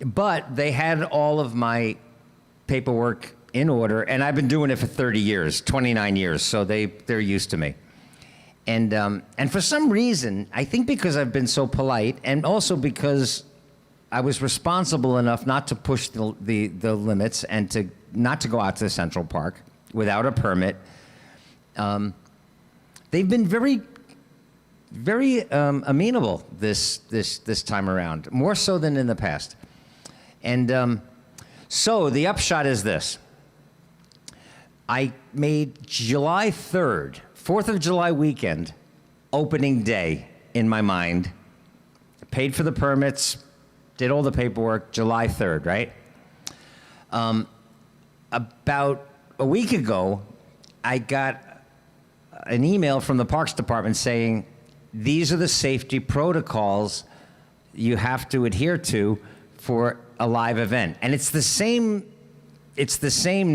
But they had all of my paperwork in order, and I've been doing it for 30 years, 29 years, so they're used to me. And for some reason, I think because I've been so polite, and also because I was responsible enough not to push the limits and not to go out to the Central Park without a permit, they've been very, very amenable this time around, more so than in the past. And so the upshot is this. I made July 3rd, 4th of July weekend, opening day in my mind. Paid for the permits, did all the paperwork, July 3rd, right? About a week ago, I got an email from the Parks Department saying, these are the safety protocols you have to adhere to for a live event. And it's the same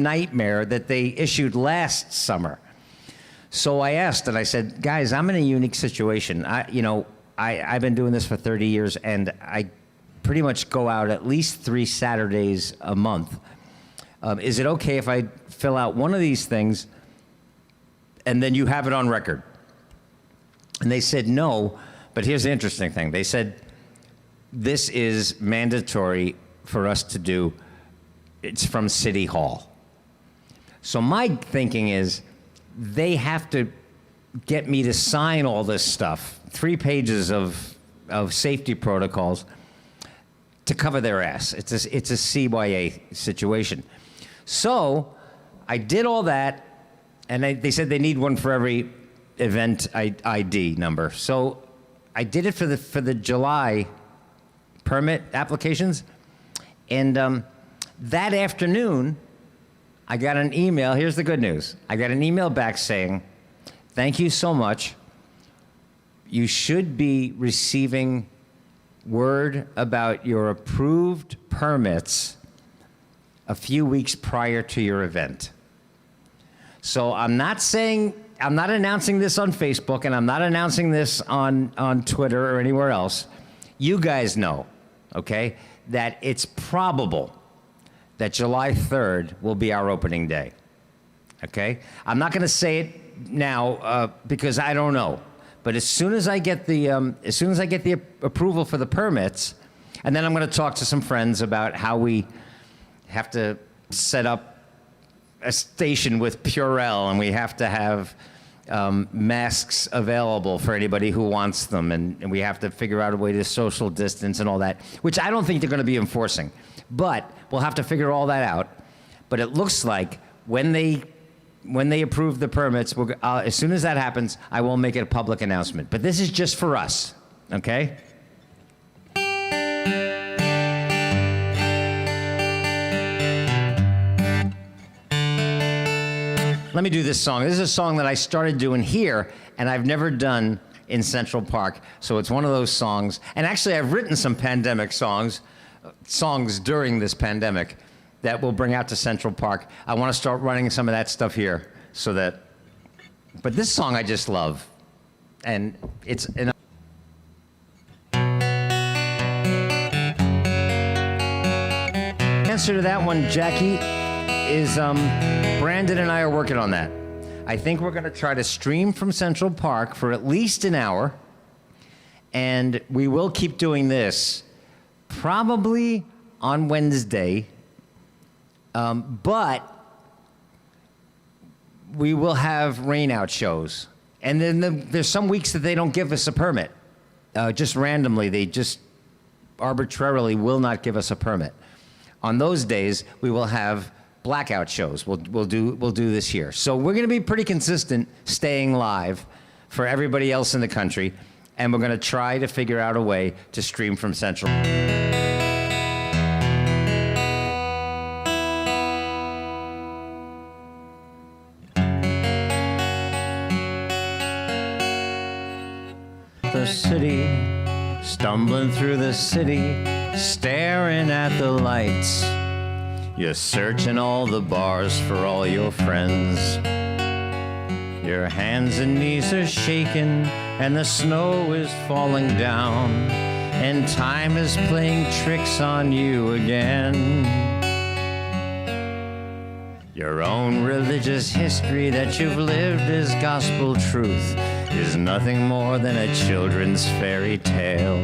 nightmare that they issued last summer. So I asked, and I said, guys, I'm in a unique situation. I've been doing this for 30 years, and I pretty much go out at least 3 Saturdays a month. Is it okay if I fill out one of these things and then you have it on record? And they said no, but here's the interesting thing. They said, this is mandatory for us to do. It's from City Hall. So my thinking is they have to get me to sign all this stuff, 3 pages of safety protocols to cover their ass. It's a CYA situation. So I did all that, and they said they need one for every event ID number. So I did it for the July permit applications, and that afternoon, I got an email. Here's the good news. I got an email back saying, thank you so much. you should be receiving word about your approved permits a few weeks prior to your event. So I'm not announcing this on Facebook, and I'm not announcing this on Twitter or anywhere else. You guys know, okay, that it's probable that July 3rd will be our opening day, okay? I'm not gonna say it now because I don't know. But as soon as I get the approval for the permits, and then I'm going to talk to some friends about how we have to set up a station with Purell, and we have to have masks available for anybody who wants them, and we have to figure out a way to social distance and all that, which I don't think they're going to be enforcing. But we'll have to figure all that out. But it looks like when they approve the permits, as soon as that happens, I will make it a public announcement. But this is just for us, okay? Let me do this song. This is a song that I started doing here, and I've never done in Central Park. So it's one of those songs. And actually, I've written some pandemic songs during this pandemic that we'll bring out to Central Park. I want to start running some of that stuff here so that, but this song I just love. And it's an answer to that one, Jackie, is Brandon and I are working on that. I think we're going to try to stream from Central Park for at least an hour, and we will keep doing this probably on Wednesday, but we will have rain-out shows. And then there's some weeks that they don't give us a permit. Just randomly, they just arbitrarily will not give us a permit. On those days, we will have blackout shows. We'll do this here. So we're going to be pretty consistent staying live for everybody else in the country, and we're going to try to figure out a way to stream from Central. The city, stumbling through the city, staring at the lights. You're searching all the bars for all your friends. Your hands and knees are shaking, and the snow is falling down, and time is playing tricks on you again. Your own religious history that you've lived as gospel truth is nothing more than a children's fairy tale.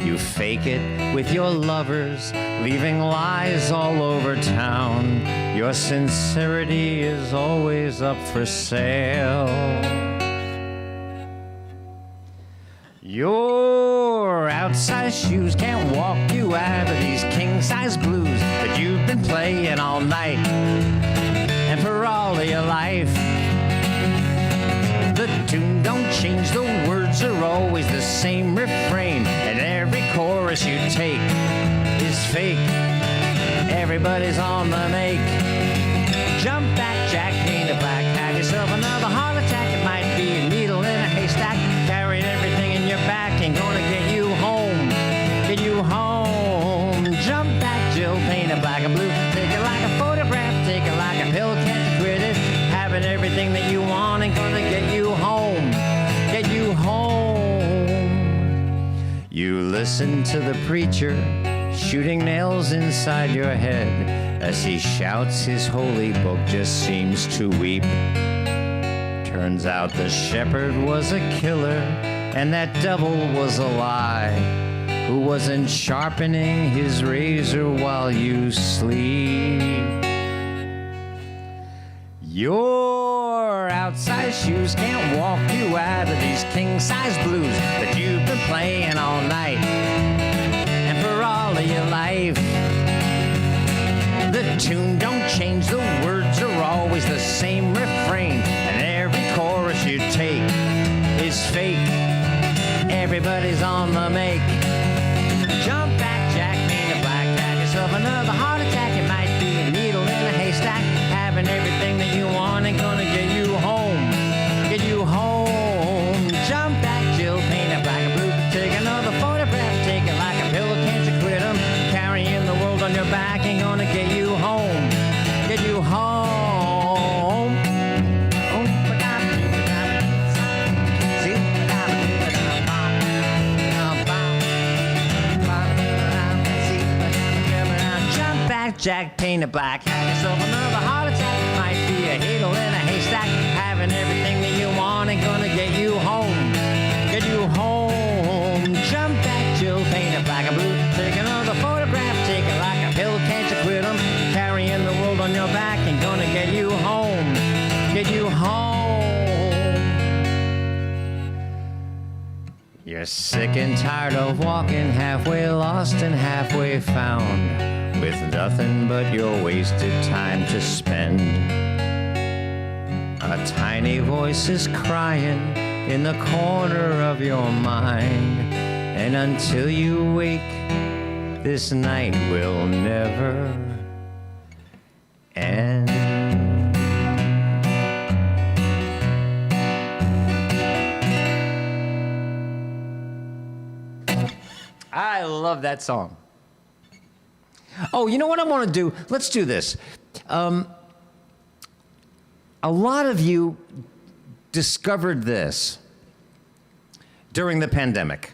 You fake it with your lovers, leaving lies all over town. Your sincerity is always up for sale. Your outside shoes can't walk you out of these king-size blues that you've been playing all night and for all of your life. The tune don't change, the words are always the same refrain, and every chorus you take is fake. Everybody's on the make. Jump back, Jack, paint a black, have yourself another heart attack. It might be a needle in a haystack, carrying everything in your back, ain't gonna get you home, get you home. Jump back, Jill, paint a black and blue, take it like a photograph, take it like a pill, can't you quit it? Having everything that you want ain't gonna get you home, get you home. You listen to the preacher shooting nails inside your head as he shouts his holy book just seems to weep. Turns out the shepherd was a killer and that devil was a lie, who wasn't sharpening his razor while you sleep. Your outside shoes can't walk you out of these king-size blues that you've been playing all night and for all of your life. The tune don't change, the words are always the same refrain, and every chorus you take is fake. Everybody's on the make. Jump back, Jack, paint a black, have yourself another heart attack. It might be a needle in a haystack. Having everything that you want ain't gonna get you home, get you home. Jump back and gonna get you home. Get you home. Jump back, Jack, paint it black. Have yourself another heart attack. Might be a needle in a haystack. Having everything that you want ain't gonna get you home. Get you home. Jump back, Jill, paint it black and blue. Take another photograph, take it like a pill, can't you quit 'em? Carrying the world on your back ain't gonna get you home. Get you home. You're sick and tired of walking halfway lost and halfway found, with nothing but your wasted time to spend. A tiny voice is crying in the corner of your mind, and until you wake, this night will never end. I love that song. Oh, you know what I want to do? Let's do this. A lot of you discovered this during the pandemic.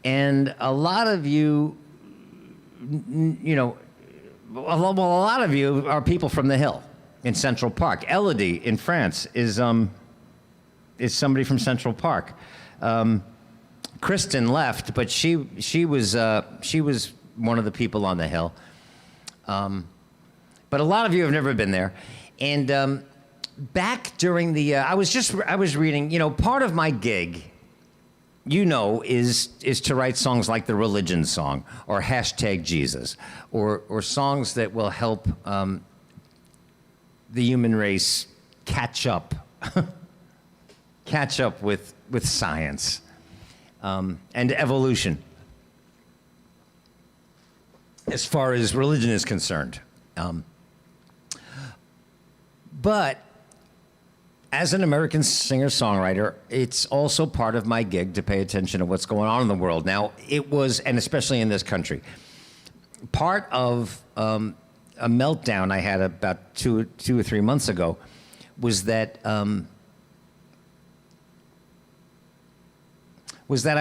And a lot of you, you know, a lot of you are people from the Hill in Central Park. Elodie in France is somebody from Central Park. Kristen left, but she was one of the people on the Hill. But a lot of you have never been there. And back during the, I was reading, you know, part of my gig, you know, is to write songs like the Religion Song or #Jesus or songs that will help the human race catch up with science and evolution as far as religion is concerned. But as an American singer-songwriter, it's also part of my gig to pay attention to what's going on in the world. Now, it was, and especially in this country, part of a meltdown I had about two or 3 months ago was that I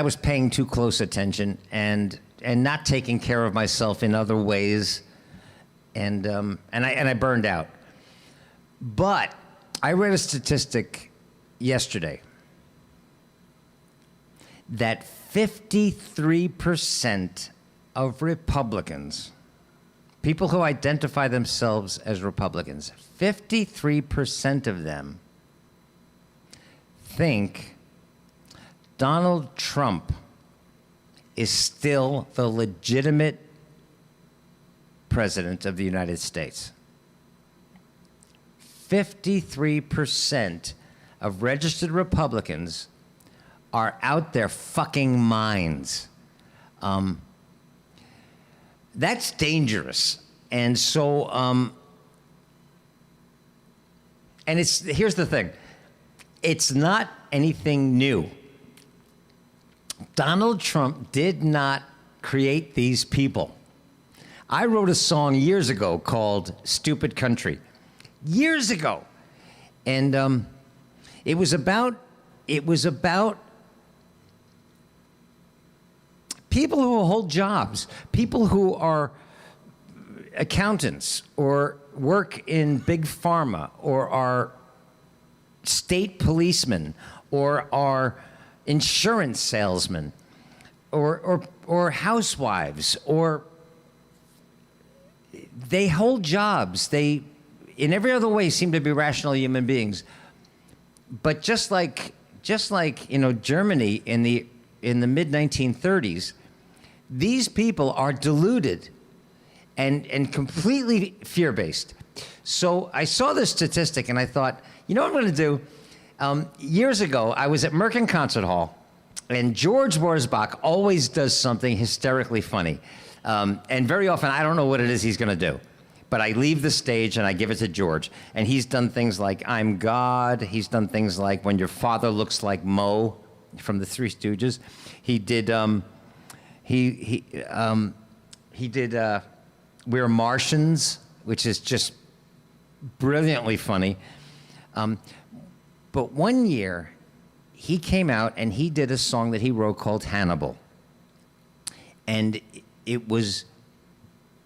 was paying too close attention and not taking care of myself in other ways, and I burned out. But I read a statistic yesterday that 53% of Republicans, people who identify themselves as Republicans, 53% of them think Donald Trump is still the legitimate president of the United States. 53% of registered Republicans are out their fucking minds. That's dangerous. And so, and here's the thing. It's not anything new. Donald Trump did not create these people. I wrote a song years ago called Stupid Country. Years ago. And it was about people who hold jobs, people who are accountants or work in big pharma or are state policemen or are insurance salesmen or housewives, or they hold jobs. They, in every other way, seem to be rational human beings. But just like you know, Germany in the mid 1930s, these people are deluded and completely fear-based. So I saw this statistic and I thought, you know what I'm going to do? Years ago, I was at Merkin Concert Hall, and George Wurzbach always does something hysterically funny. And very often, I don't know what it is he's going to do. But I leave the stage and I give it to George. And he's done things like I'm God. He's done things like When Your Father Looks Like Moe from the Three Stooges. He did, We're Martians, which is just brilliantly funny. But one year, he came out and he did a song that he wrote called Hannibal. And it was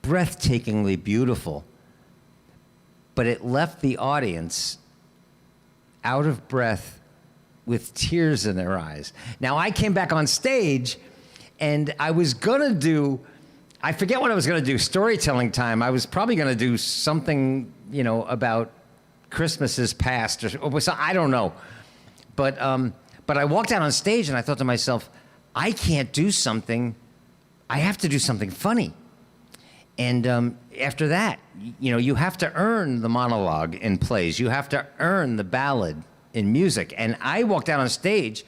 breathtakingly beautiful, but it left the audience out of breath with tears in their eyes. Now, I came back on stage and I was gonna do, I forget what I was gonna do, storytelling time. I was probably gonna do something, you know, about Christmases past or so, I don't know. But I walked out on stage and I thought to myself, I can't do something, I have to do something funny. And after that, you know, you have to earn the monologue in plays. You have to earn the ballad in music. And I walked out on stage,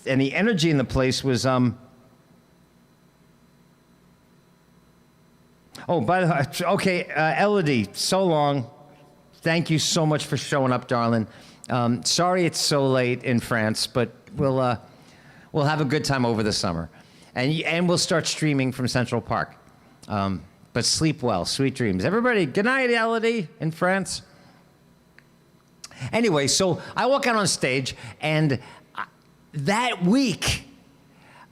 and the energy in the place was, oh, by the way, okay, Elodie, so long. Thank you so much for showing up, darling. Sorry it's so late in France, but we'll have a good time over the summer. And we'll start streaming from Central Park. But sleep well, sweet dreams. Everybody, good night, Elodie, in France. Anyway, so I walk out on stage, and that week,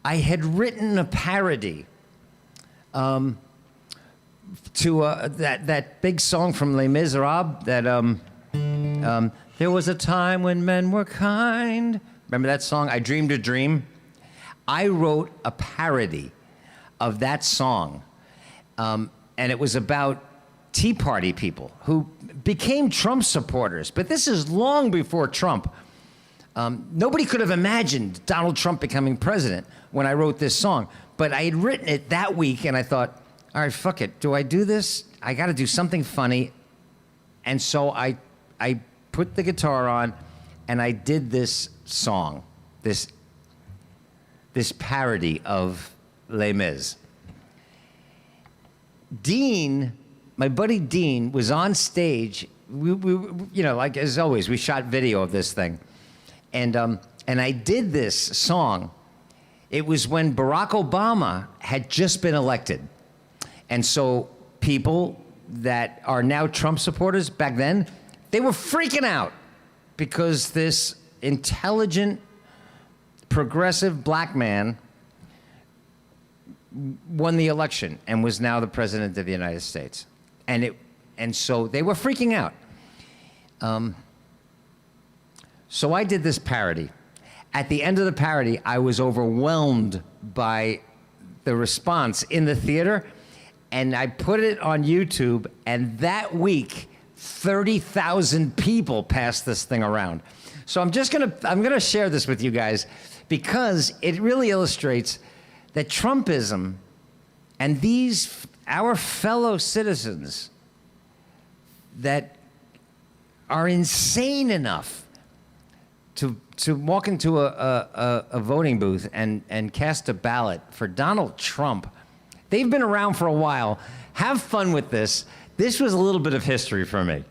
I had written a parody to that big song from Les Miserables, that there was a time when men were kind. Remember that song, I Dreamed a Dream? I wrote a parody of that song. And it was about Tea Party people who became Trump supporters. But this is long before Trump. Nobody could have imagined Donald Trump becoming president when I wrote this song. But I had written it that week, and I thought, all right, fuck it. Do I do this? I got to do something funny. And so I put the guitar on, and I did this song, this parody of Les Mis. Dean, my buddy Dean, was on stage. We you know, like as always, we shot video of this thing, and I did this song. It was when Barack Obama had just been elected, and so people that are now Trump supporters back then, they were freaking out because this intelligent, progressive black man won the election and was now the president of the United States. And so they were freaking out. So I did this parody. At the end of the parody, I was overwhelmed by the response in the theater, and I put it on YouTube, and that week, 30,000 people passed this thing around. So I'm gonna share this with you guys because it really illustrates that Trumpism and our fellow citizens that are insane enough to walk into a voting booth and cast a ballot for Donald Trump, they've been around for a while. Have fun with this. This was a little bit of history for me.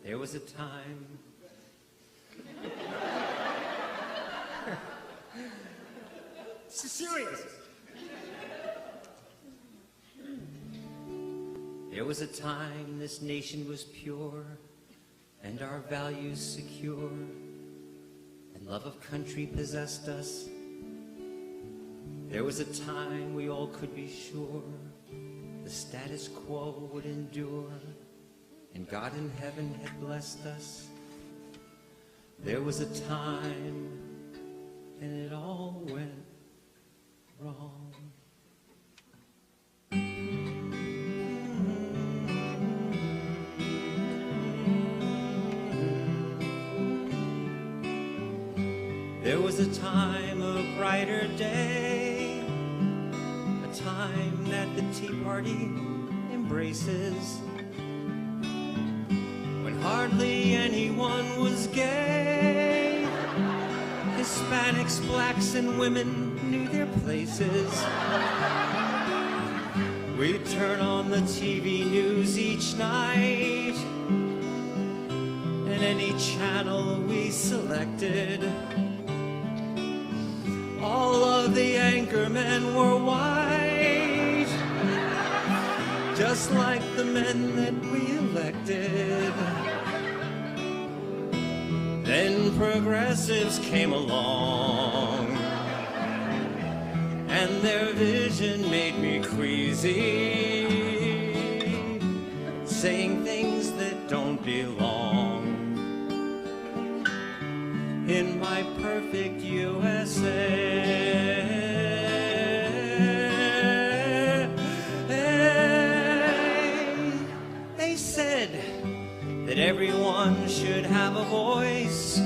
There was a time. This is serious. There was a time this nation was pure and our values secure, and love of country possessed us. There was a time we all could be sure the status quo would endure, and God in heaven had blessed us. There was a time, and it all went wrong. There was a time, a brighter day, a time that the Tea Party embraces, when hardly anyone was gay. Hispanics, blacks, and women knew their places. We turn on the TV news each night, and any channel we selected, all of the anchormen were white, just like the men that we elected. Then progressives came along, and their vision made me queasy, saying things that don't belong in my perfect USA. They said that everyone should have a voice.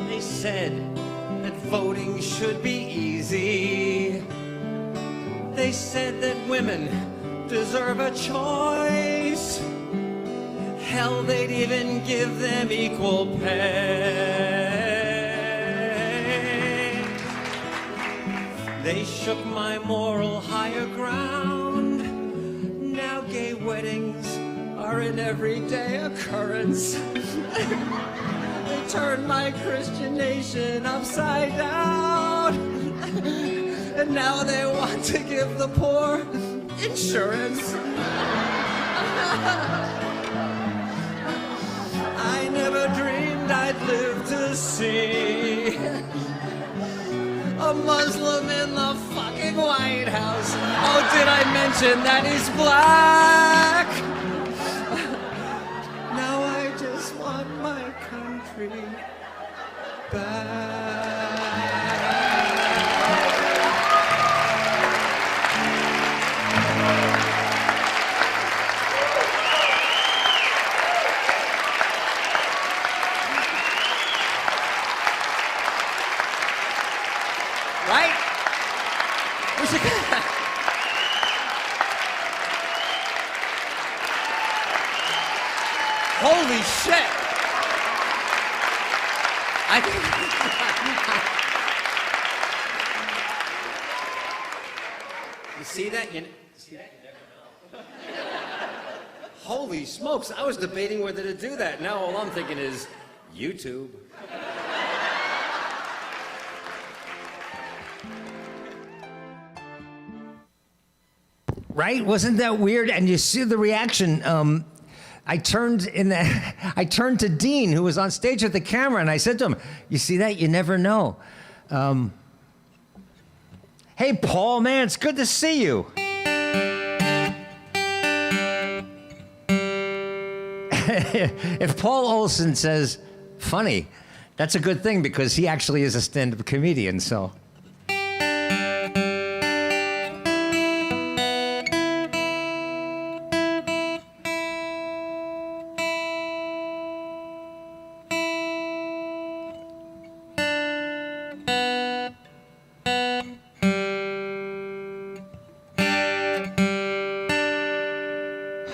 They said that voting should be easy. They said that women deserve a choice. Hell, they'd even give them equal pay. They shook my moral higher ground. Now gay weddings are an everyday occurrence. They turned my Christian nation upside down. And now they want to give the poor insurance. I never dreamed I'd live to see a Muslim in the fucking White House. Oh, did I mention that he's black? Now I just want my country back. Right? We should Holy shit! You see that? You never know. Holy smokes! I was debating whether to do that. Now all I'm thinking is YouTube. Right? Wasn't that weird? And you see the reaction. I turned to Dean, who was on stage with the camera, and I said to him, "You see that? You never know." Hey, Paul, man, it's good to see you. If Paul Olson says funny, that's a good thing because he actually is a stand-up comedian. So.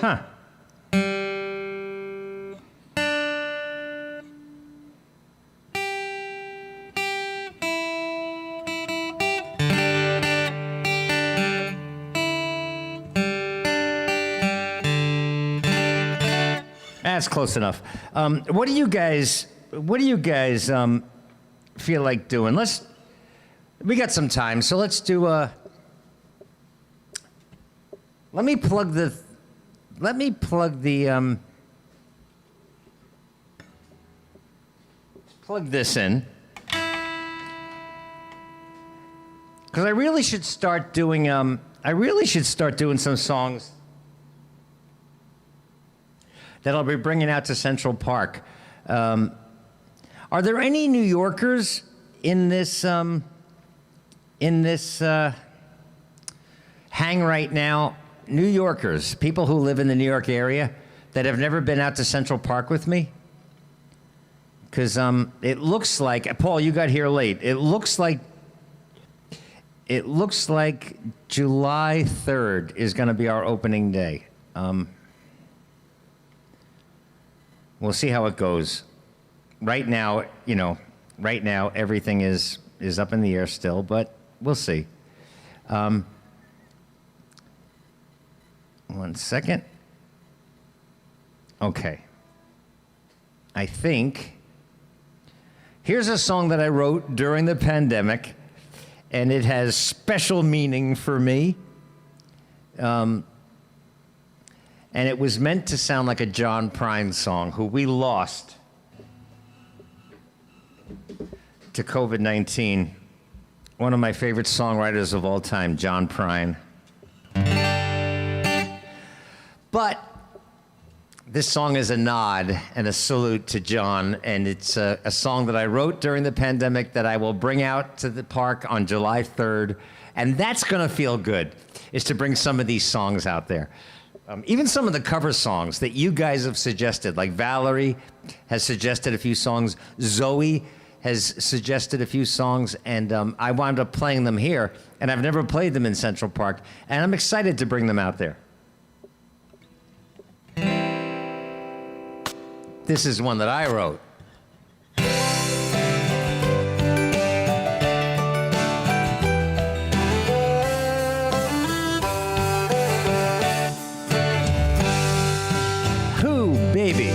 Huh. That's close enough. What do you guys feel like doing? We got some time, so let's do let me plug this in. Because I really should start doing some songs that I'll be bringing out to Central Park. Are there any New Yorkers in this hang right now? New Yorkers, people who live in the New York area that have never been out to Central Park with me? Because it looks like, Paul, you got here late. It looks like July 3rd is going to be our opening day. We'll see how it goes. Right now, right now, everything is up in the air still, but we'll see. 1 second. Okay. I think here's a song that I wrote during the pandemic, and it has special meaning for me. And it was meant to sound like a John Prine song, who we lost to COVID-19. One of my favorite songwriters of all time, John Prine. But this song is a nod and a salute to John, and it's a song that I wrote during the pandemic that I will bring out to the park on July 3rd, and that's gonna feel good, is to bring some of these songs out there. Even some of the cover songs that you guys have suggested, like Valerie has suggested a few songs, Zoe has suggested a few songs, and I wound up playing them here, and I've never played them in Central Park, and I'm excited to bring them out there. This is one that I wrote. Who, baby,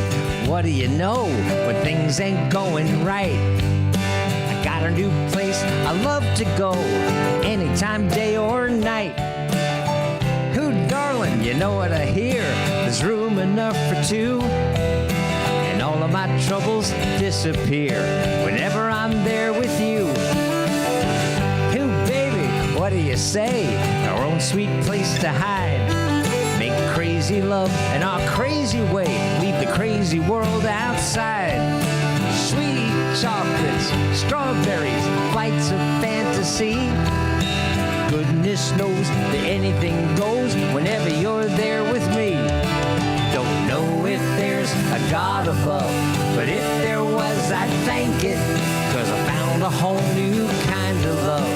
what do you know when things ain't going right? I got a new place I love to go, anytime, day or night. Who, darling, you know what I hear? There's room enough for two. All of my troubles disappear whenever I'm there with you. Who, baby, what do you say? Our own sweet place to hide. Make crazy love in our crazy way. Leave the crazy world outside. Sweet chocolates, strawberries, flights of fantasy. Goodness knows that anything goes whenever you're there with me. Don't know if there's a God above, but if there was, I'd thank it, 'cause I found a whole new kind of love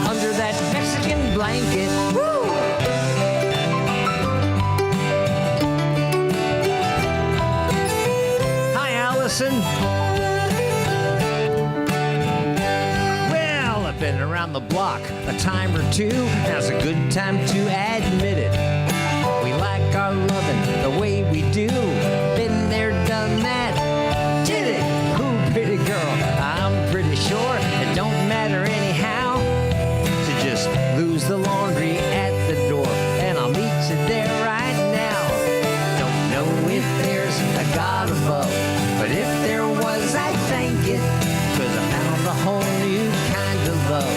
under that Mexican blanket. Woo! Hi, Allison. Well, I've been around the block a time or two. Now's a good time to admit it. We like our loving the way we do. Been there, done that. Did it? Ooh, pretty girl. I'm pretty sure it don't matter anyhow. So just lose the laundry at the door, and I'll meet you there right now. Don't know if there's a God above, but if there was, I'd thank it, 'cause I found a whole new kind of love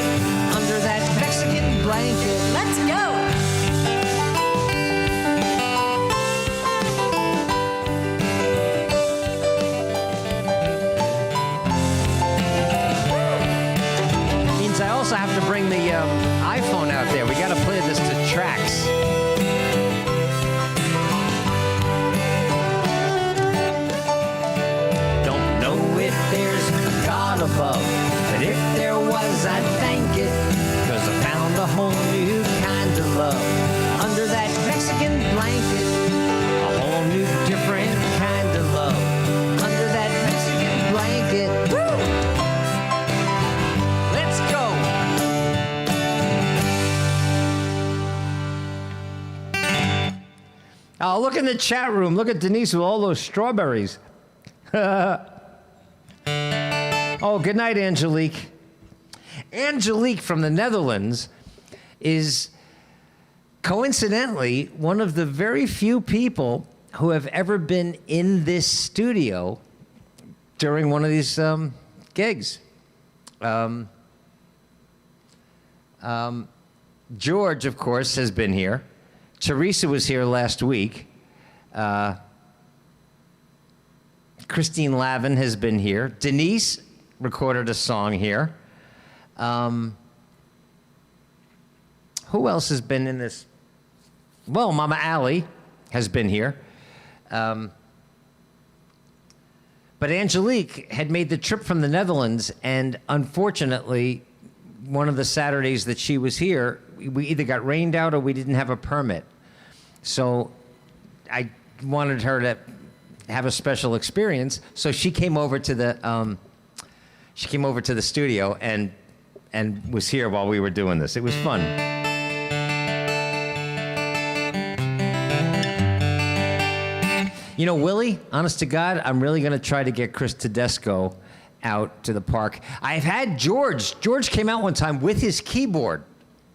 under that Mexican blanket. Let's go! I also have to bring the iPhone out there. We got to play this to tracks. Don't know if there's a God above, but if there was, I'd thank it, 'cause I found a whole new kind of love under that Mexican blanket. A whole new different kind of love under that Mexican blanket. Woo! Oh, look in the chat room. Look at Denise with all those strawberries. Oh, good night, Angelique. Angelique from the Netherlands is coincidentally one of the very few people who have ever been in this studio during one of these gigs. George, of course, has been here. Teresa was here last week. Christine Lavin has been here. Denise recorded a song here. Who else has been in this? Well, Mama Allie has been here. But Angelique had made the trip from the Netherlands, and unfortunately, one of the Saturdays that she was here, we either got rained out or we didn't have a permit. So I wanted her to have a special experience. So she came over to the She came over to the studio and was here while we were doing this. It was fun. You know, Willie, honest to God, I'm really going to try to get Chris Tedesco out to the park. I've had George. George came out one time with his keyboard.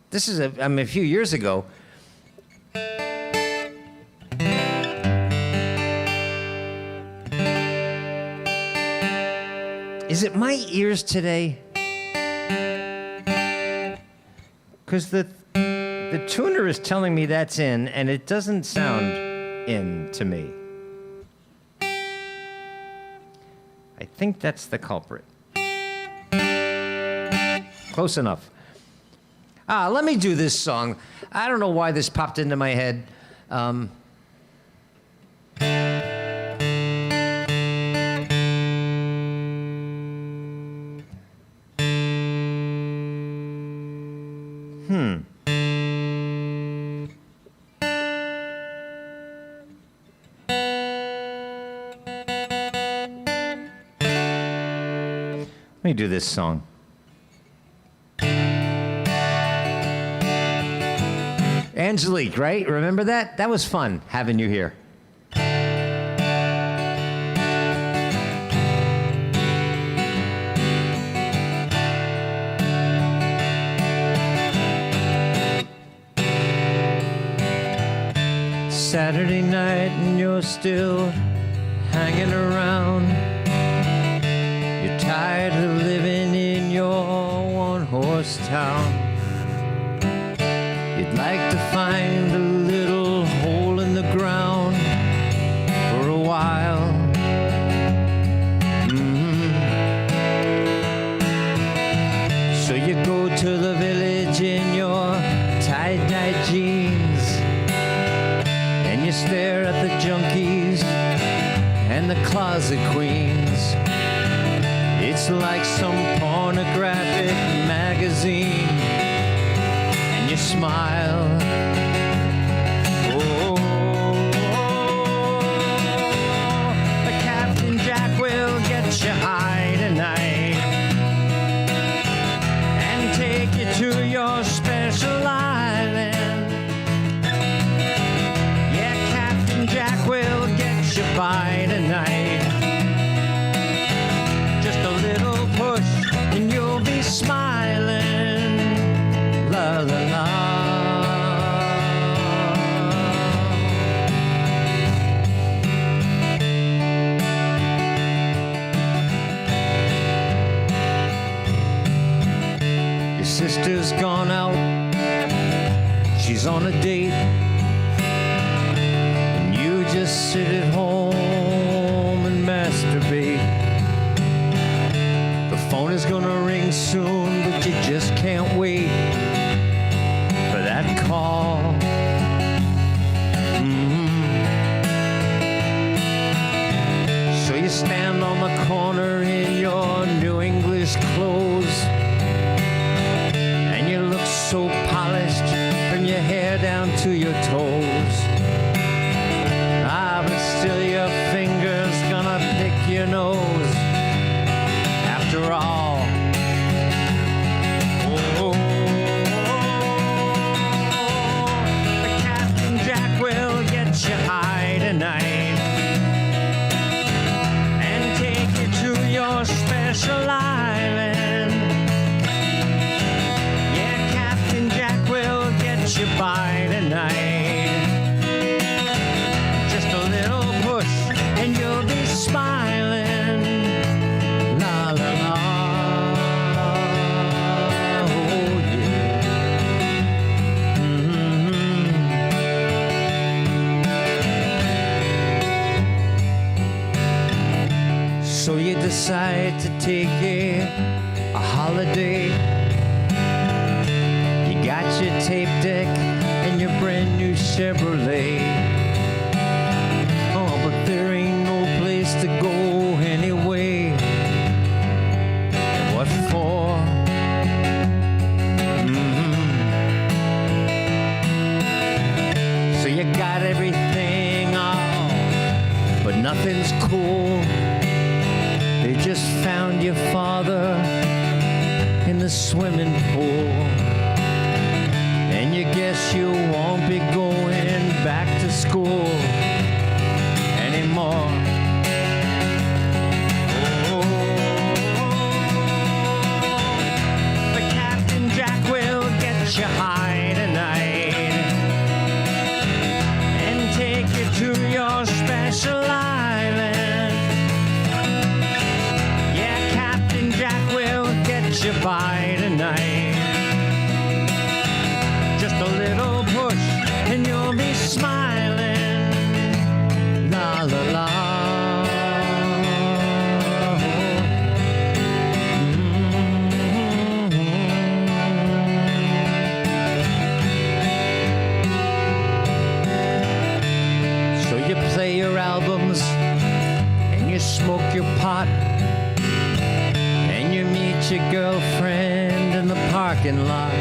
This is a few years ago. Is it my ears today? Because the tuner is telling me that's in, and it doesn't sound in to me. I think that's the culprit. Close enough. Let me do this song. I don't know why this popped into my head. Let me do this song. Angelique, right? Remember that? That was fun having you here. Saturday night and you're still hanging around. You're tired of living in your one-horse town. You'd like to find a little hole in the ground for a while. So you go to the village in your tie-dye jeans, and you stare at the junkies and the closet queens. It's like some pornographic magazine, and you smile. Oh, the Captain Jack will get you high tonight and take you to your special island. Yeah, Captain Jack will get you by tonight. Just a little push and you'll be smiling. La la la. Your sister's gone out, she's on a date, and you just sit at home and masturbate. The phone is gonna ring soon, but you just can't wait for that call. So you stand on the corner in your New English clothes, and you look so polished from your hair down to your toes. But still your finger's gonna pick your nose after all. Oh, the Captain Jack will get you high tonight and take you to your special island. Yeah, Captain Jack will get you by tonight. Just a little push and you'll be smiling. La la la. Oh yeah. So you decide to take a holiday. You got your tape deck and your brand new Chevrolet. Oh, but there ain't no place to go anyway. What for? So you got everything all, but nothing's cool. They just found your father swimming pool, and you guess you won't be going back to school anymore. But Captain Jack will get you high tonight and take you to your special island. Yeah, Captain Jack will get you by tonight. Just a little push and you'll be smiling. La la la. So you play your albums and you smoke your pot and you meet your girlfriend in the parking lot.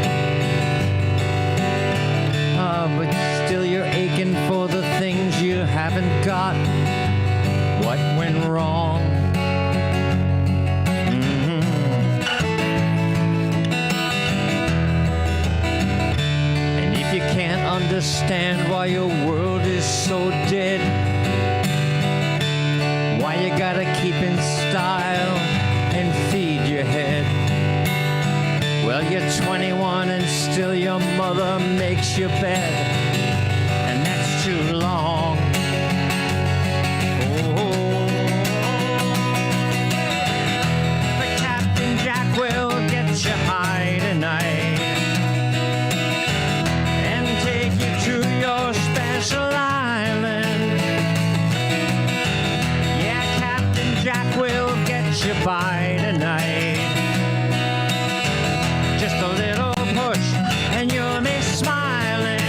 But still you're aching for the things you haven't got. What went wrong? And if you can't understand why your world is so dead, why you gotta keep in style and feed your head. Well, you're 21 and still your mother makes your bed, and that's too long. Oh, but Captain Jack will get you high tonight and take you to your special island. Yeah, Captain Jack will get you by tonight. Just a little push and you'll be smiling.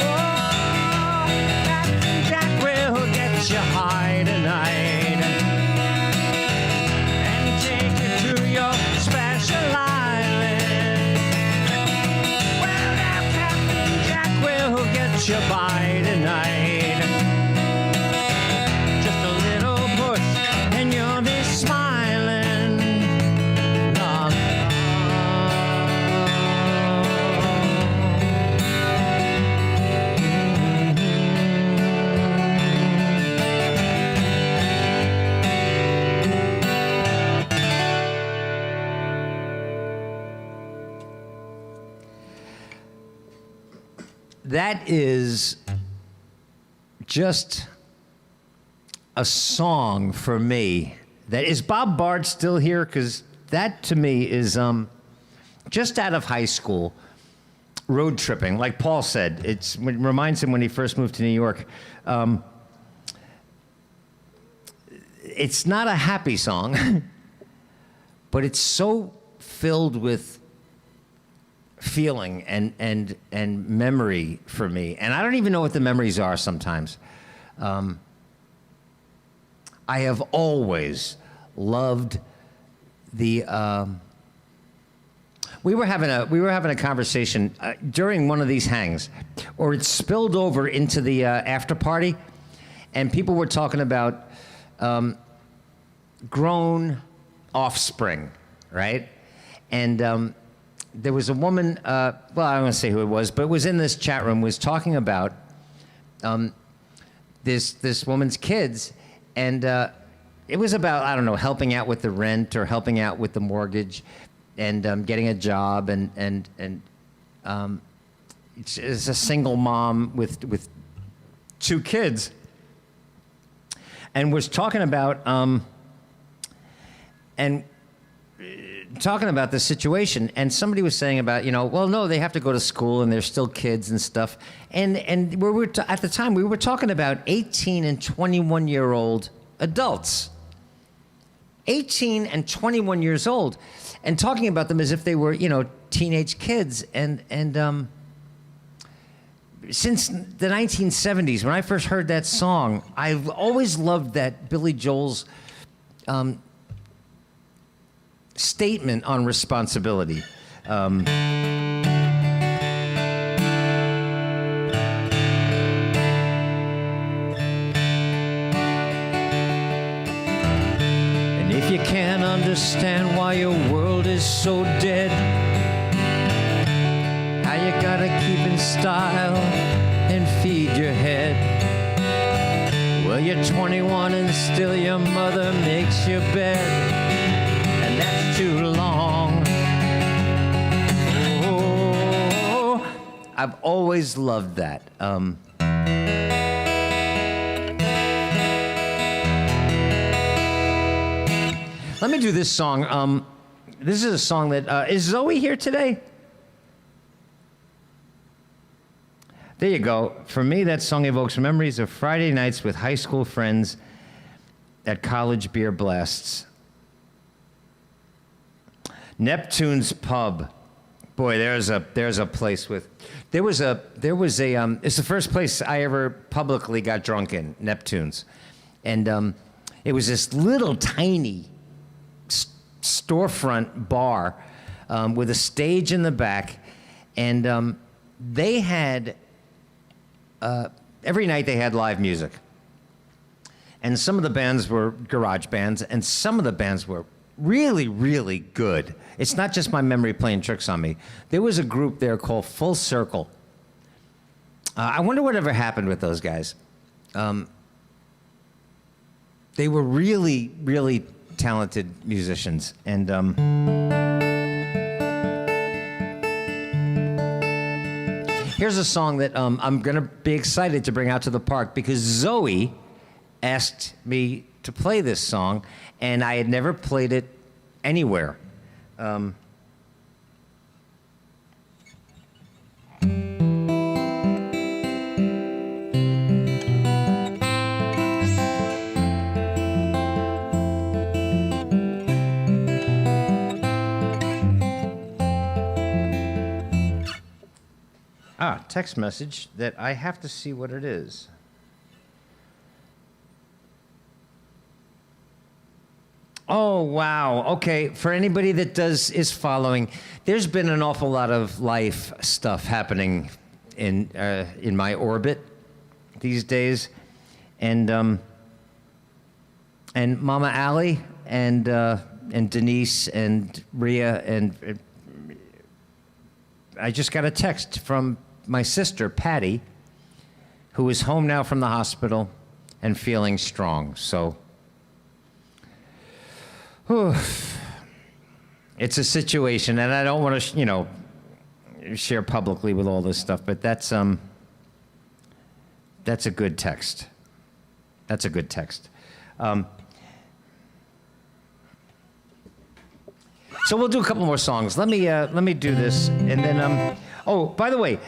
Oh, Captain Jack will get you high tonight and take you to your special island. Well, now Captain Jack will get you by tonight. Just a little push and you'll be smiling. That is just a song for me. That is Bob Bard still here? Because that to me is just out of high school, road tripping. Like Paul said, it reminds him when he first moved to New York. It's not a happy song, but it's so filled with feeling and memory for me. And I don't even know what the memories are sometimes. I have always loved the we were having a conversation during one of these hangs, or it spilled over into the after party, and people were talking about grown offspring, right? And there was a woman, well, I don't want to say who it was, but it was in this chat room, was talking about this woman's kids, and it was about, I don't know, helping out with the rent or helping out with the mortgage and getting a job, and it's a single mom with two kids, and was talking about talking about the situation, and somebody was saying about, well, no, they have to go to school and they're still kids and stuff, and at the time we were talking about 18 and 21-year-old adults, 18 and 21 years old, and talking about them as if they were, teenage kids, and since the 1970s, when I first heard that song, I've always loved that Billy Joel's statement on responsibility. And If you can't understand why your world is so dead, how you gotta keep in style and feed your head. Well, you're 21 and still your mother makes your bed, and that's too long. Oh, I've always loved that. Let me do this song. This is a song that, is Zoe here today? There you go. For me, that song evokes memories of Friday nights with high school friends at college beer blasts. Neptune's Pub. Boy, there's a place with, it's the first place I ever publicly got drunk in, Neptune's. And it was this little tiny storefront bar with a stage in the back, and they had every night they had live music, and some of the bands were garage bands, and some of the bands were really, really good. It's not just my memory playing tricks on me. There was a group there called Full Circle. I wonder whatever happened with those guys. They were really, really talented musicians, and here's a song that I'm gonna be excited to bring out to the park because Zoe asked me to play this song, and I had never played it anywhere. Text message that I have to see what it is. Oh, wow. Okay, for anybody that is following, there's been an awful lot of life stuff happening in my orbit these days. And Mama Allie and Denise and Rhea and I just got a text from my sister, Patty, who is home now from the hospital and feeling strong. So, it's a situation, and I don't want to, share publicly with all this stuff, but that's a good text. That's a good text. So we'll do a couple more songs. Let me do this, and then oh, by the way,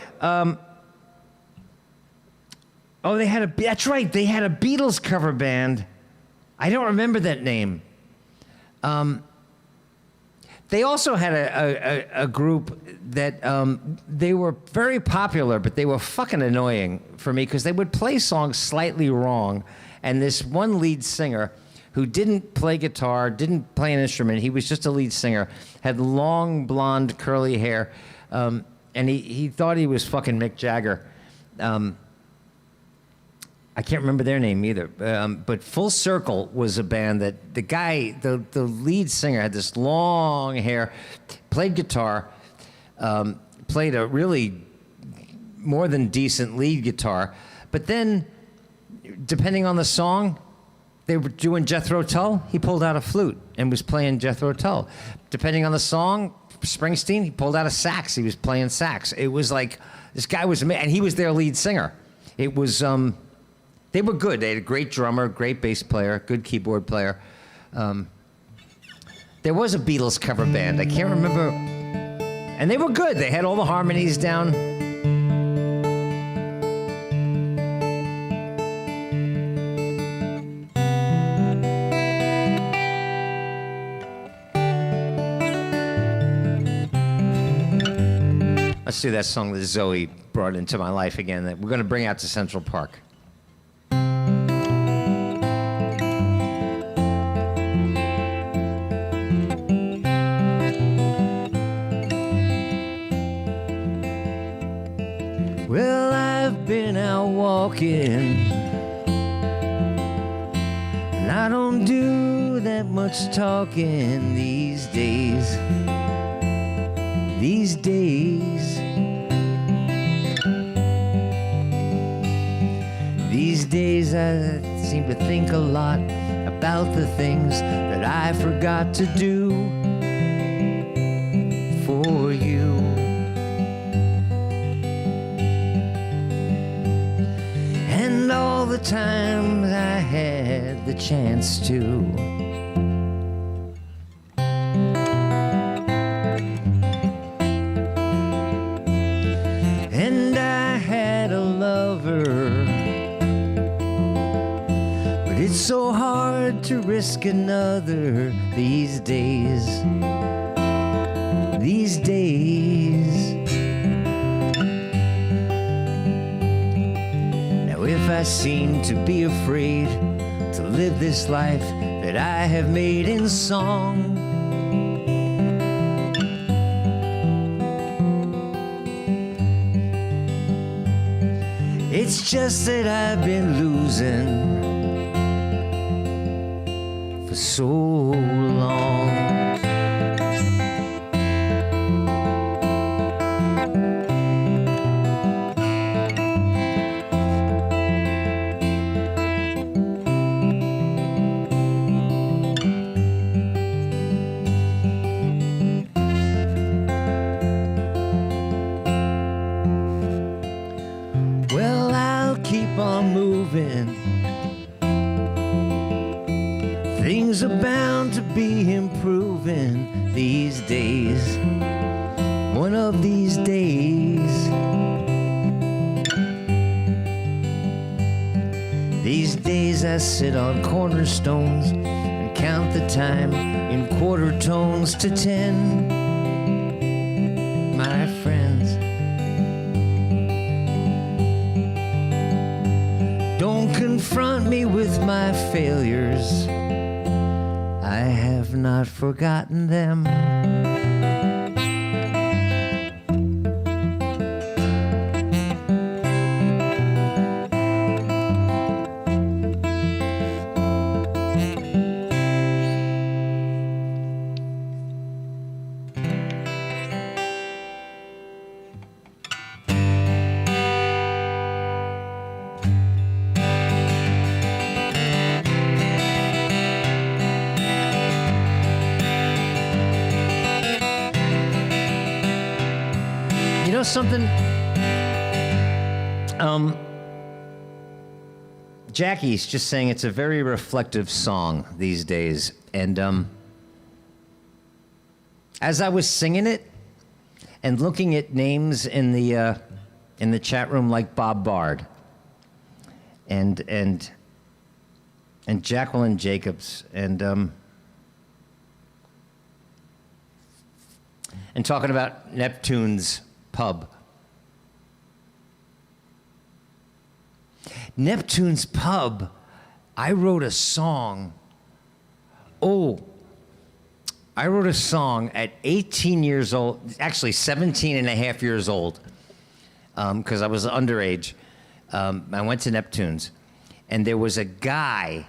that's right, they had a Beatles cover band. I don't remember that name. They also had a group that they were very popular, but they were fucking annoying for me because they would play songs slightly wrong, and this one lead singer who didn't play guitar, didn't play an instrument, he was just a lead singer, had long blonde curly hair, and he thought he was fucking Mick Jagger. I can't remember their name either, but Full Circle was a band that the lead singer had this long hair, played guitar, played a really more than decent lead guitar, but then, depending on the song, they were doing Jethro Tull, he pulled out a flute and was playing Jethro Tull. Depending on the song, Springsteen, he pulled out a sax, he was playing sax. It was like, this guy was, and he was their lead singer. It was, they were good. They had a great drummer, great bass player, good keyboard player. There was a Beatles cover band, I can't remember, and they were good. They had all the harmonies down. Let's do that song that Zoe brought into my life again that we're going to bring out to Central Park. Well, I've been out walking, and I don't do that much much talking these days. These days. These days I seem to think a lot about the things that I forgot to do for you. And all the times I had the chance to. And I had a lover, but it's so hard to risk another these days. These days. Now if I seem to be afraid to live this life that I have made in song, it's just that I've been losing for so long. Well, I'll keep on moving. Things are bound to be improving these days. One of these days. These days I sit on cornerstones and count the time in quarter tones to 10. My friends, don't confront me with my failures. I have not forgotten them. You know something? Jackie's just saying it's a very reflective song these days. And as I was singing it and looking at names in the chat room like Bob Bard and Jacqueline Jacobs and talking about Neptune's Pub. Neptune's Pub, I wrote a song. I wrote a song at 18 years old, actually 17 and a half years old, because I was underage. I went to Neptune's, and there was a guy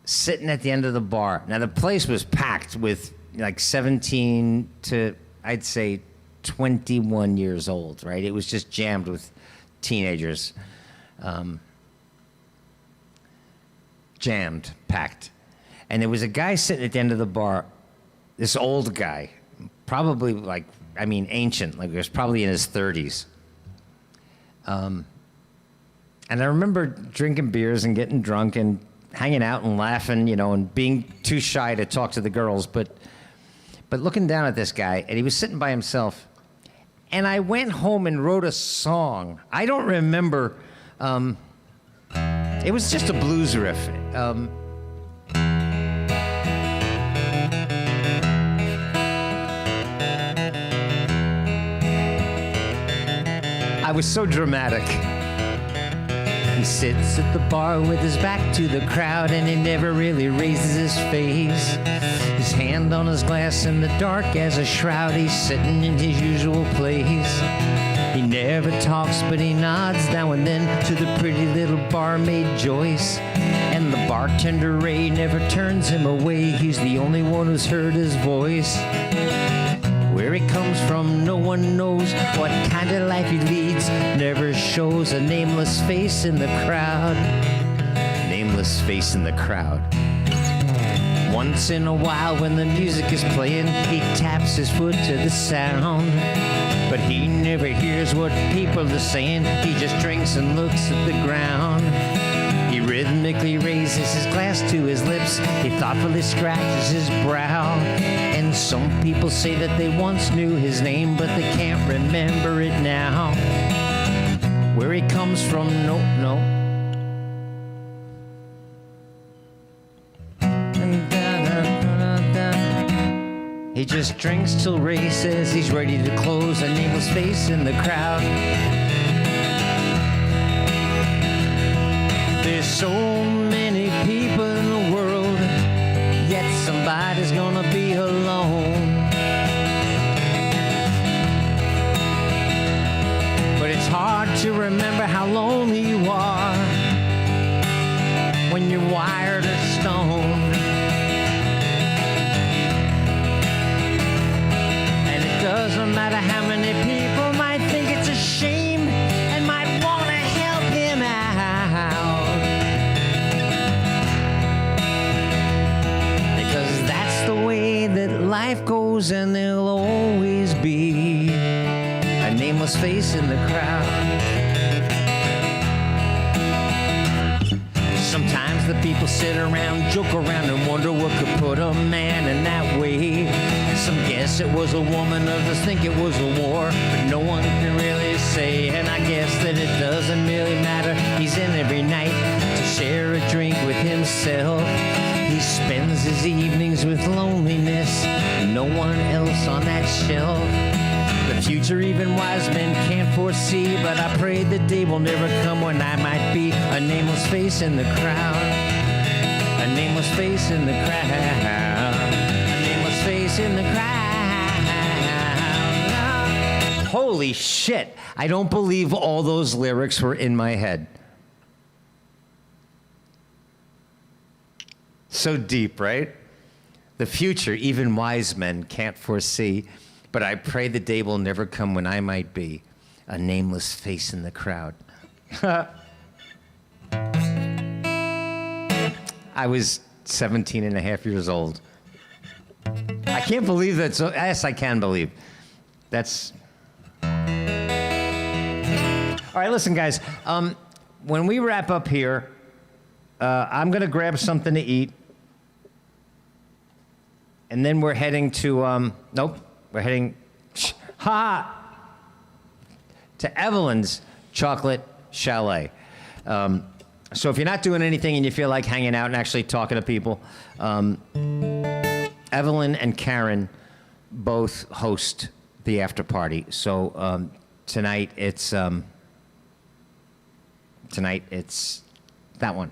sitting at the end of the bar. Now, the place was packed with like 17 to, I'd say, 21 years old, right? It was just jammed with teenagers. Jammed, packed. And there was a guy sitting at the end of the bar, this old guy, probably like, I mean, ancient, like he was probably in his 30s. And I remember drinking beers and getting drunk and hanging out and laughing, you know, and being too shy to talk to the girls, but looking down at this guy, and he was sitting by himself. And I went home and wrote a song. I don't remember, it was just a blues riff. I was so dramatic. He sits at the bar with his back to the crowd, and he never really raises his face. His hand on his glass in the dark as a shroud, he's sitting in his usual place. He never talks, but he nods now and then to the pretty little barmaid Joyce. And the Bartender Ray never turns him away. He's the only one who's heard his voice. Where he comes from, no one knows. What kind of life he leads never shows. A nameless face in the crowd. Nameless face in the crowd. Once in a while when the music is playing, he taps his foot to the sound. But he never hears what people are saying. He just drinks and looks at the ground. He rhythmically raises his glass to his lips. He thoughtfully scratches his brow. And some people say that they once knew his name, but they can't remember it now. Where he comes from, no. He just drinks till Ray says he's ready to close. A nameless face in the crowd. There's so many people in the world, yet somebody's gonna be alone. But it's hard to remember how lonely you are when you're wired of stone. Doesn't matter how many people might think it's a shame and might want to help him out. Because that's the way that life goes, and there'll always be a nameless face in the crowd. Sometimes the people sit around, joke around, and wonder what could put a man in that way. Some guess it was a woman, others think it was a war, but no one can really say. And I guess that it doesn't really matter. He's in every night to share a drink with himself. He spends his evenings with loneliness, no one else on that shelf. The future even wise men can't foresee, but I pray the day will never come when I might be a nameless face in the crowd. A nameless face in the crowd. A nameless face in the crowd. Holy shit. I don't believe all those lyrics were in my head. So deep, right? The future even wise men can't foresee, but I pray the day will never come when I might be a nameless face in the crowd. I was 17 and a half years old. I can't believe that. So, yes, I can believe. That's... All right, listen, guys. When we wrap up here, I'm going to grab something to eat. And then we're heading to... nope. We're heading... to Evelyn's Chocolate Chalet. So if you're not doing anything and you feel like hanging out and actually talking to people, Evelyn and Karen both host the after party. So tonight it's that one.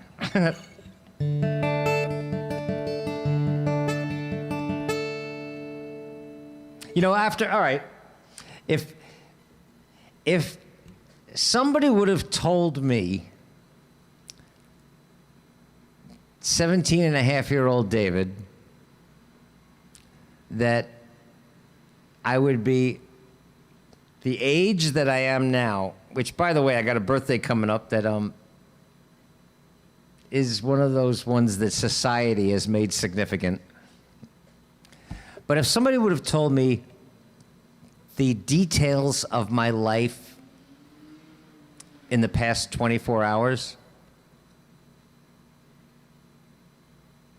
You know, all right, if somebody would have told me 17-and-a-half-year-old David that I would be the age that I am now, which, by the way, I got a birthday coming up that is one of those ones that society has made significant. But if somebody would have told me the details of my life in the past 24 hours,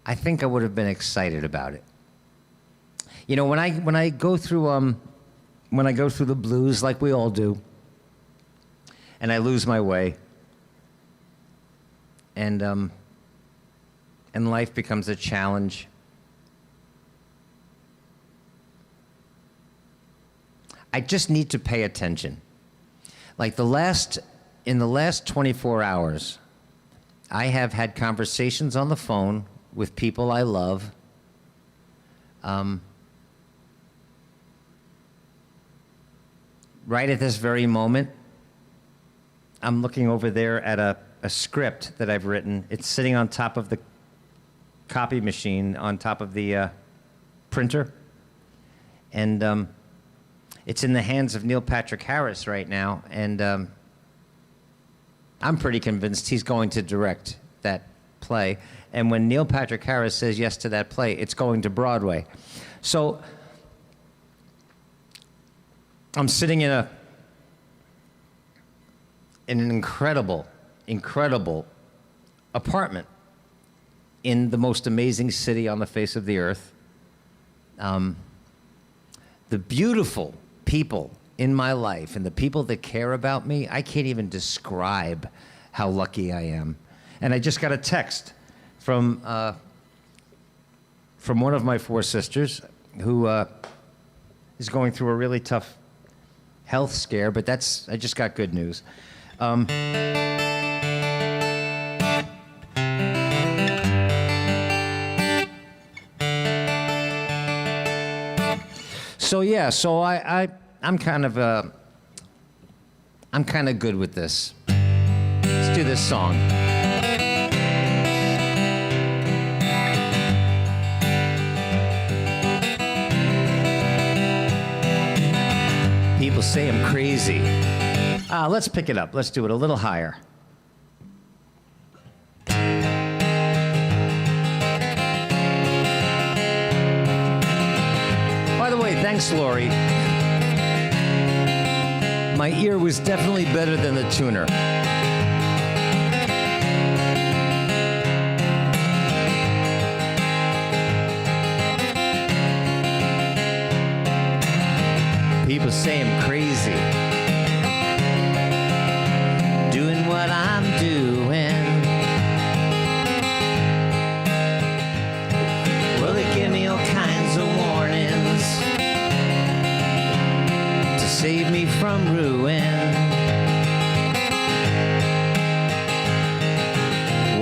I think I would have been excited about it. You know, when I go through the blues like we all do, and I lose my way, and life becomes a challenge, I just need to pay attention. Like in the last 24 hours, I have had conversations on the phone with people I love. Right at this very moment, I'm looking over there at a script that I've written. It's sitting on top of copy machine on top of the printer. And it's in the hands of Neil Patrick Harris right now. And I'm pretty convinced he's going to direct that play. And when Neil Patrick Harris says yes to that play, it's going to Broadway. So I'm sitting in an incredible apartment in the most amazing city on the face of the earth. The beautiful people in my life and the people that care about me, I can't even describe how lucky I am. And I just got a text from one of my 4 sisters who is going through a really tough health scare, but I just got good news. So I'm kind of good with this. Let's do this song. People say I'm crazy. Let's pick it up. Let's do it a little higher. By the way, thanks, Lori. My ear was definitely better than the tuner. People say I'm crazy, doing what I'm doing. Well, they give me all kinds of warnings to save me from ruin.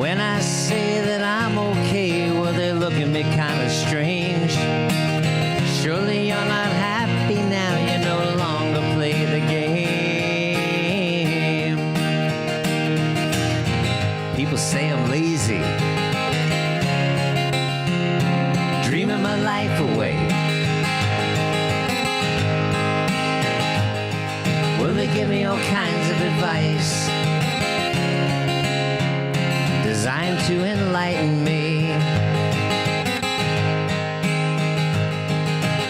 When I say that I'm okay, well, they look at me kind of strange. Surely you're not happy now, you no longer play the game. People say I'm lazy, dreaming my life away. Well, they give me all kinds of advice designed to enlighten me.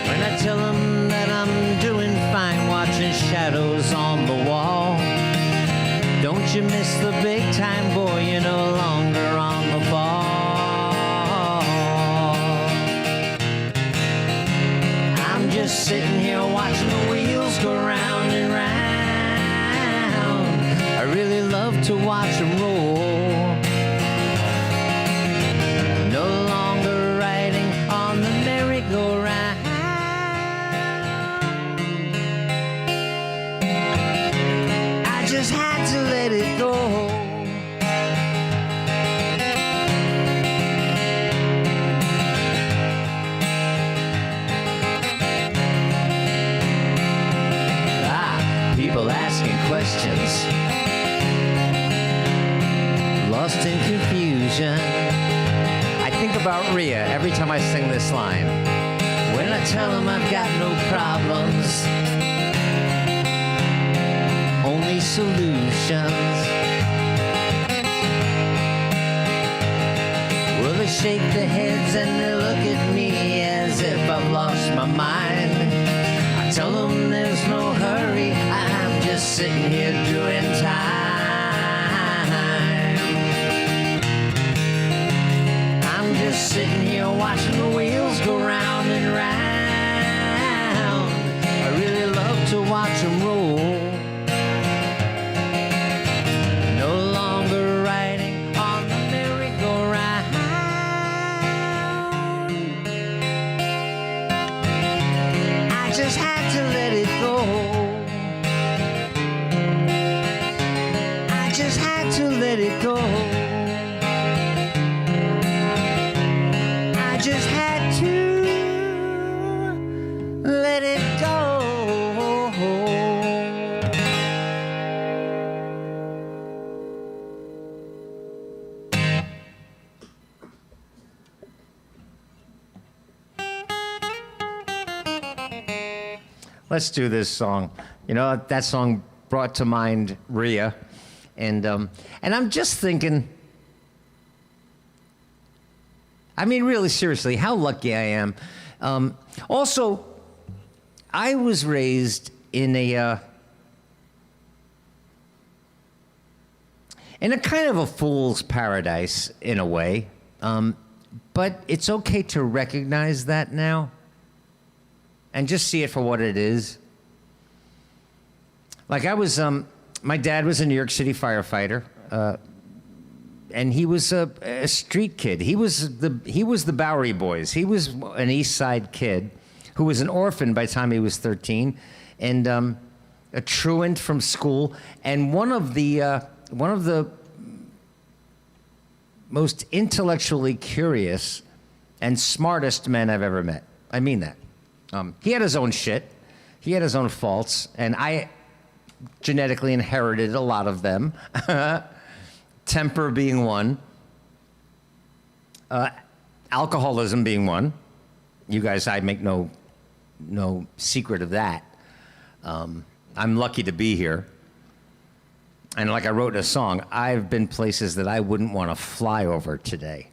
When I tell them that I'm doing fine, watching shadows on the wall, don't you miss the big time, boy, you're no longer on the ball. I'm just sitting here watching the wheels go round and round. I really love to watch them roll. No longer riding on the merry-go-round. I just had to let it go. People asking questions, lost in confusion. I think about Rhea every time I sing this line. When I tell them I've got no problems, only solutions. Well, they shake their heads and they look at me as if I've lost my mind. I tell them there's no hurry, I'm just sitting here doing time. I'm just sitting here watching the wheels go round and round. I really love to watch them roll. No longer riding on the merry-go-round. I just had to let it go. I just had to let it go. I just had to let it go. Let's do this song. You know, that song brought to mind Rhea. And I'm just thinking, I mean, really seriously, how lucky I am. Also, I was raised in a kind of a fool's paradise in a way. But it's okay to recognize that now and just see it for what it is. Like my dad was a New York City firefighter, and he was a street kid. He was the Bowery Boys. He was an East Side kid who was an orphan by the time he was 13, and a truant from school, and one of the most intellectually curious and smartest men I've ever met. I mean that. He had his own shit. He had his own faults, and I genetically inherited a lot of them. Temper being one. Alcoholism being one. You guys, I make no secret of that. I'm lucky to be here. And like I wrote in a song, I've been places that I wouldn't want to fly over today.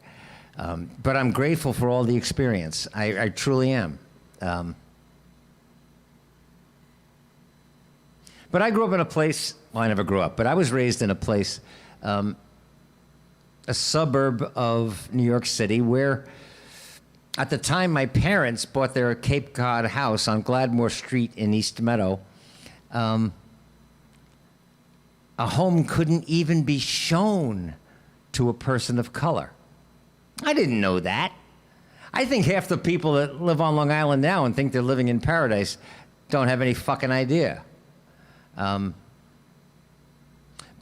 But I'm grateful for all the experience. I truly am. But I grew up in a place, well, I never grew up, but I was raised in a place, a suburb of New York City, where at the time my parents bought their Cape Cod house on Gladmore Street in East Meadow. A home couldn't even be shown to a person of color. I didn't know that. I think half the people that live on Long Island now and think they're living in paradise don't have any fucking idea.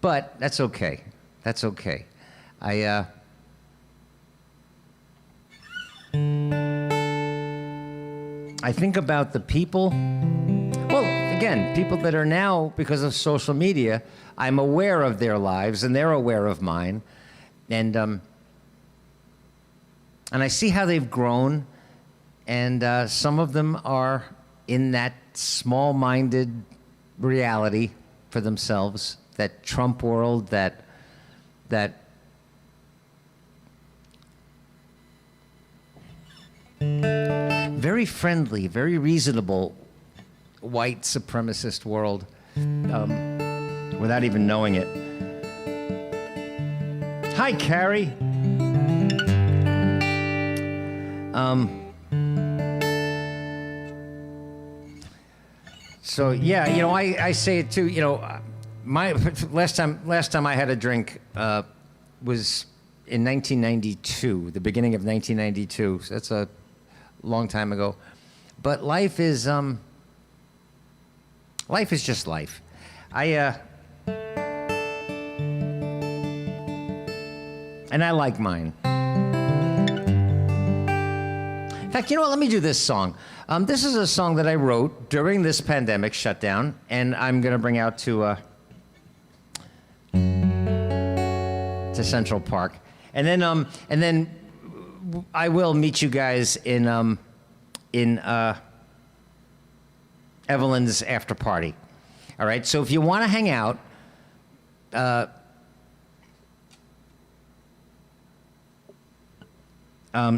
But that's okay. That's okay. I think about the people, well, again, people that are now, because of social media, I'm aware of their lives and they're aware of mine. And I see how they've grown, and some of them are in that small-minded reality for themselves, that Trump world, that very friendly, very reasonable white supremacist world, without even knowing it. Hi, Carrie. So yeah, you know, I say it too. You know, my last time I had a drink was in 1992, the beginning of 1992. So that's a long time ago. But life is just life. And I like mine. In fact, you know what? Let me do this song. This is a song that I wrote during this pandemic shutdown, and I'm going to bring out to Central Park, and then I will meet you guys in Evelyn's after party. All right. So if you want to hang out,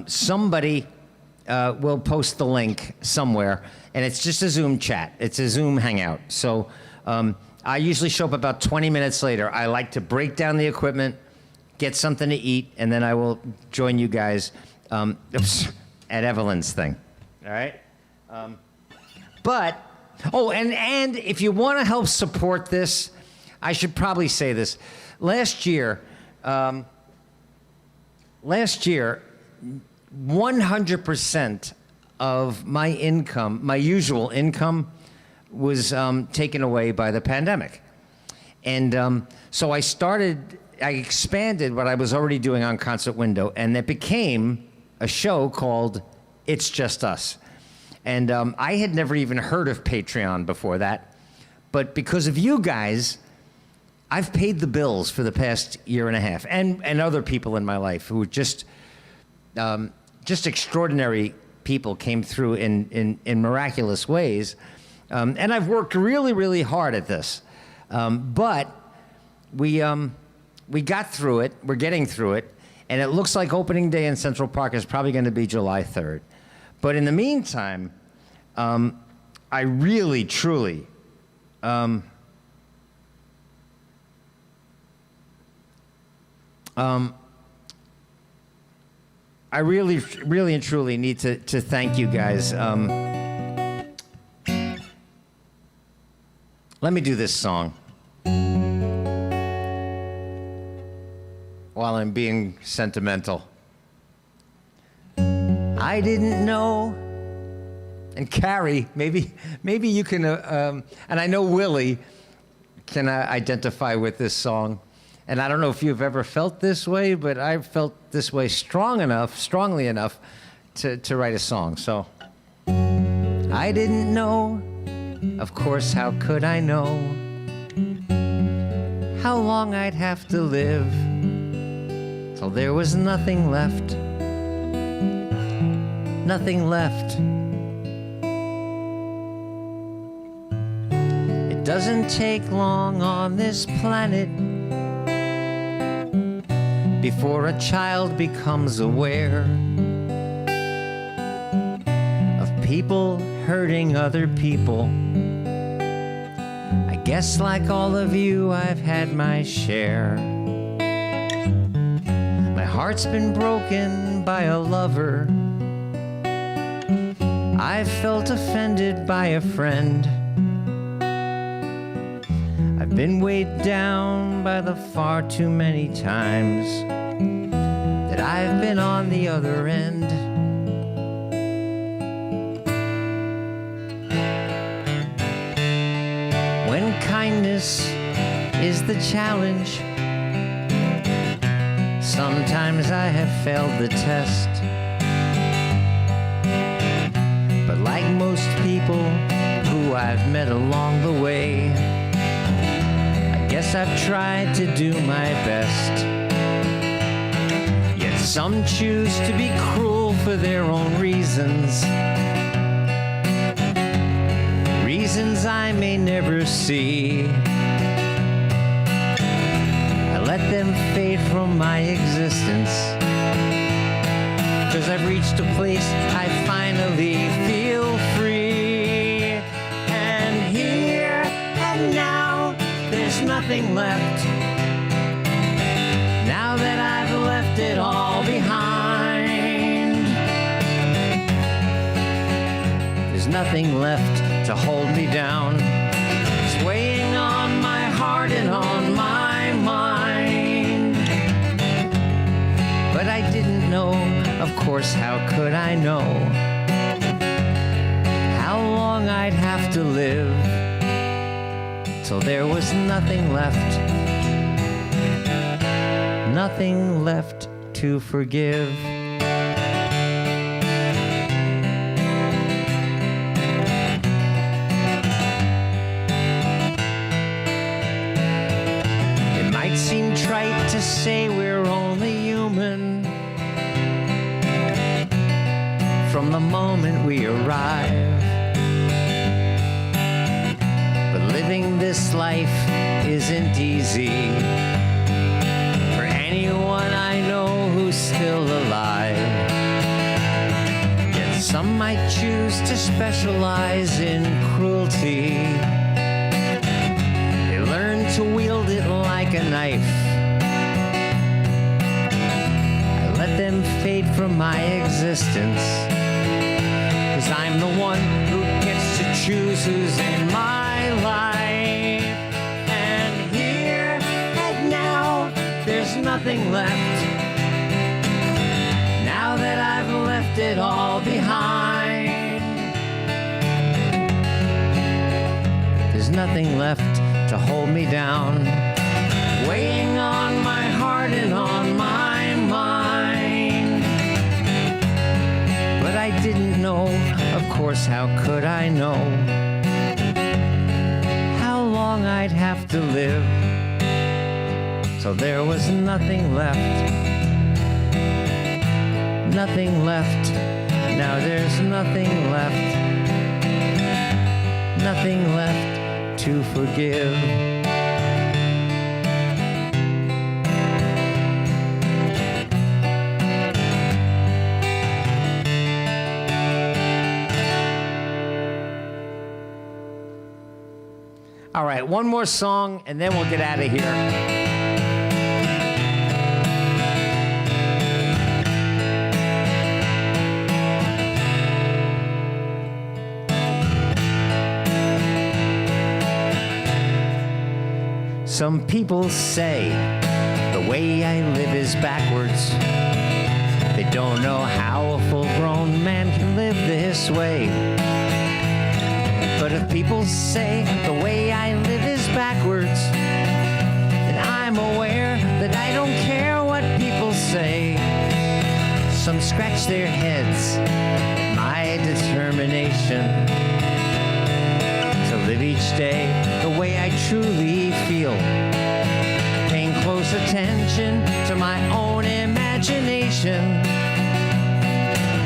somebody will post the link somewhere, and it's just a Zoom chat. It's a Zoom hangout. So I usually show up about 20 minutes later. I like to break down the equipment, get something to eat, and then I will join you guys at Evelyn's thing. All right? And if you want to help support this, I should probably say this. Last year, 100% of my income, my usual income, was taken away by the pandemic. And so I expanded what I was already doing on Concert Window, and it became a show called It's Just Us. And I had never even heard of Patreon before that. But because of you guys, I've paid the bills for the past year and a half, and other people in my life who just extraordinary people came through in miraculous ways. And I've worked really, really hard at this. But we got through it. We're getting through it. And it looks like opening day in Central Park is probably going to be July 3rd. But in the meantime, I really, truly, I really, really and truly need to thank you guys. Let me do this song while I'm being sentimental. I didn't know, and Carrie, maybe you can, and I know Willie can identify with this song. And I don't know if you've ever felt this way, but I've felt this way strongly enough to write a song. So, I didn't know, of course, how could I know how long I'd have to live till there was nothing left, nothing left. It doesn't take long on this planet before a child becomes aware of people hurting other people. I guess like all of you, I've had my share. My heart's been broken by a lover. I've felt offended by a friend. I've been weighed down by the far too many times that I've been on the other end. When kindness is the challenge, sometimes I have failed the test. But like most people who I've met along the way, guess I've tried to do my best. Yet some choose to be cruel for their own reasons, reasons I may never see. I let them fade from my existence, 'cause I've reached a place I finally feel free. And here and now, there's nothing left. Now that I've left it all behind, there's nothing left to hold me down. It's weighing on my heart and on my mind. But I didn't know, of course, how could I know how long I'd have to live till there was nothing left, nothing left to forgive. It might seem trite to say we're only human from the moment we arrive. Living this life isn't easy for anyone I know who's still alive. Yet some might choose to specialize in cruelty. They learn to wield it like a knife. I let them fade from my existence, 'cause I'm the one who gets to choose who's in my life. And here and now, there's nothing left. Now that I've left it all behind, there's nothing left to hold me down, weighing on my heart and on my mind. But I didn't know, of course, how could I know how long I'd have to live till there was nothing left, nothing left. Now there's nothing left, nothing left to forgive. All right, one more song, and then we'll get out of here. Some people say the way I live is backwards. They don't know how a full-grown man can live this way. But if people say the way I live is backwards, then I'm aware that I don't care what people say. Some scratch their heads at my determination to live each day the way I truly feel, paying close attention to my own imagination,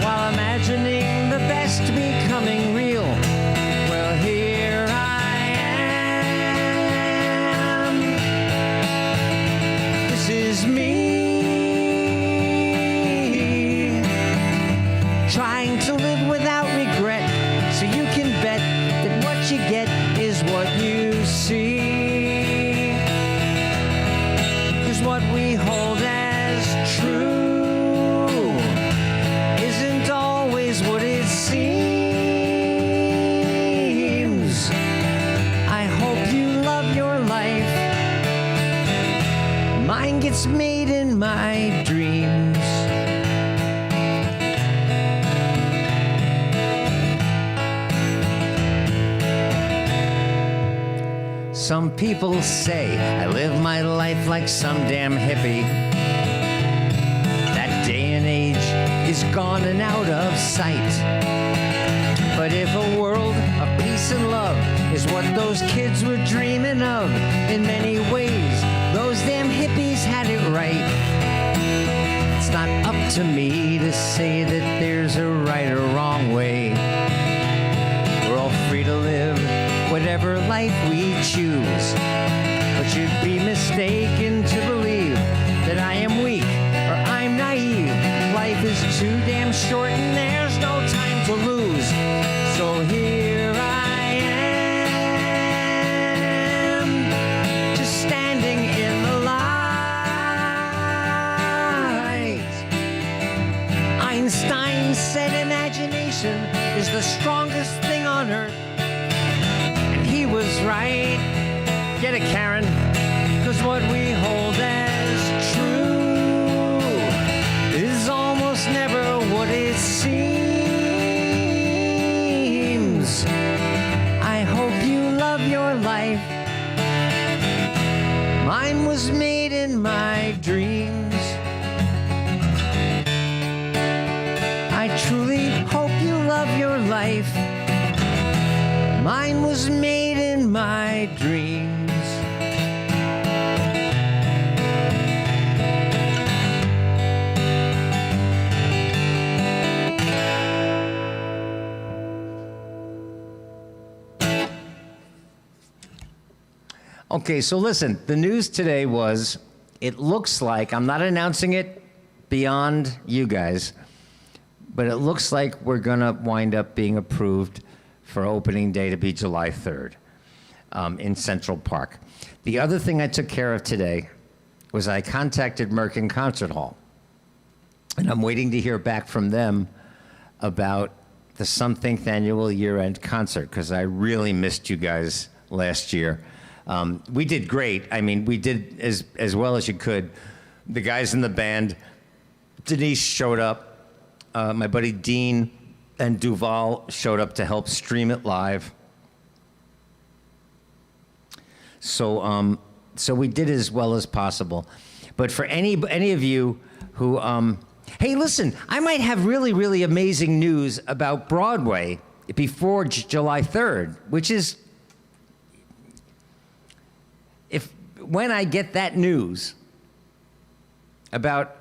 while imagining the best becoming real. Well, here I am. This is me, trying to live without regret, so you can bet that what you get is what you see. 'Cause what we hold as true isn't always what it seems. I hope you love your life. Mine gets made in my dreams. Some people say I live my life like some damn hippie. That day and age is gone and out of sight. But if a world of peace and love is what those kids were dreaming of, in many ways, those damn hippies had it right. It's not up to me to say that there's a right or wrong way. We're all free to live whatever life we choose. But you'd be mistaken to believe that I am weak or I'm naive. Life is too damn short and there's no time to lose. So here I am, just standing in the light. Einstein said imagination is the strongest thing on earth. He was right. Get it, Karen? 'Cause what we hold as true is almost never what it seems. I hope you love your life. Mine was made in my dreams. I truly hope you love your life. Mine was made in my dreams. Okay, so listen, the news today was, it looks like, I'm not announcing it beyond you guys, but it looks like we're gonna wind up being approved for opening day to be July 3rd in Central Park. The other thing I took care of today was I contacted Merkin Concert Hall, and I'm waiting to hear back from them about the Something annual year-end concert, because I really missed you guys last year. We did great. I mean, we did as well as you could. The guys in the band, Denise showed up. My buddy Dean and Duval showed up to help stream it live. So we did as well as possible. But for any of you who, hey, listen, I might have really, really amazing news about Broadway before July 3rd, which is, when I get that news about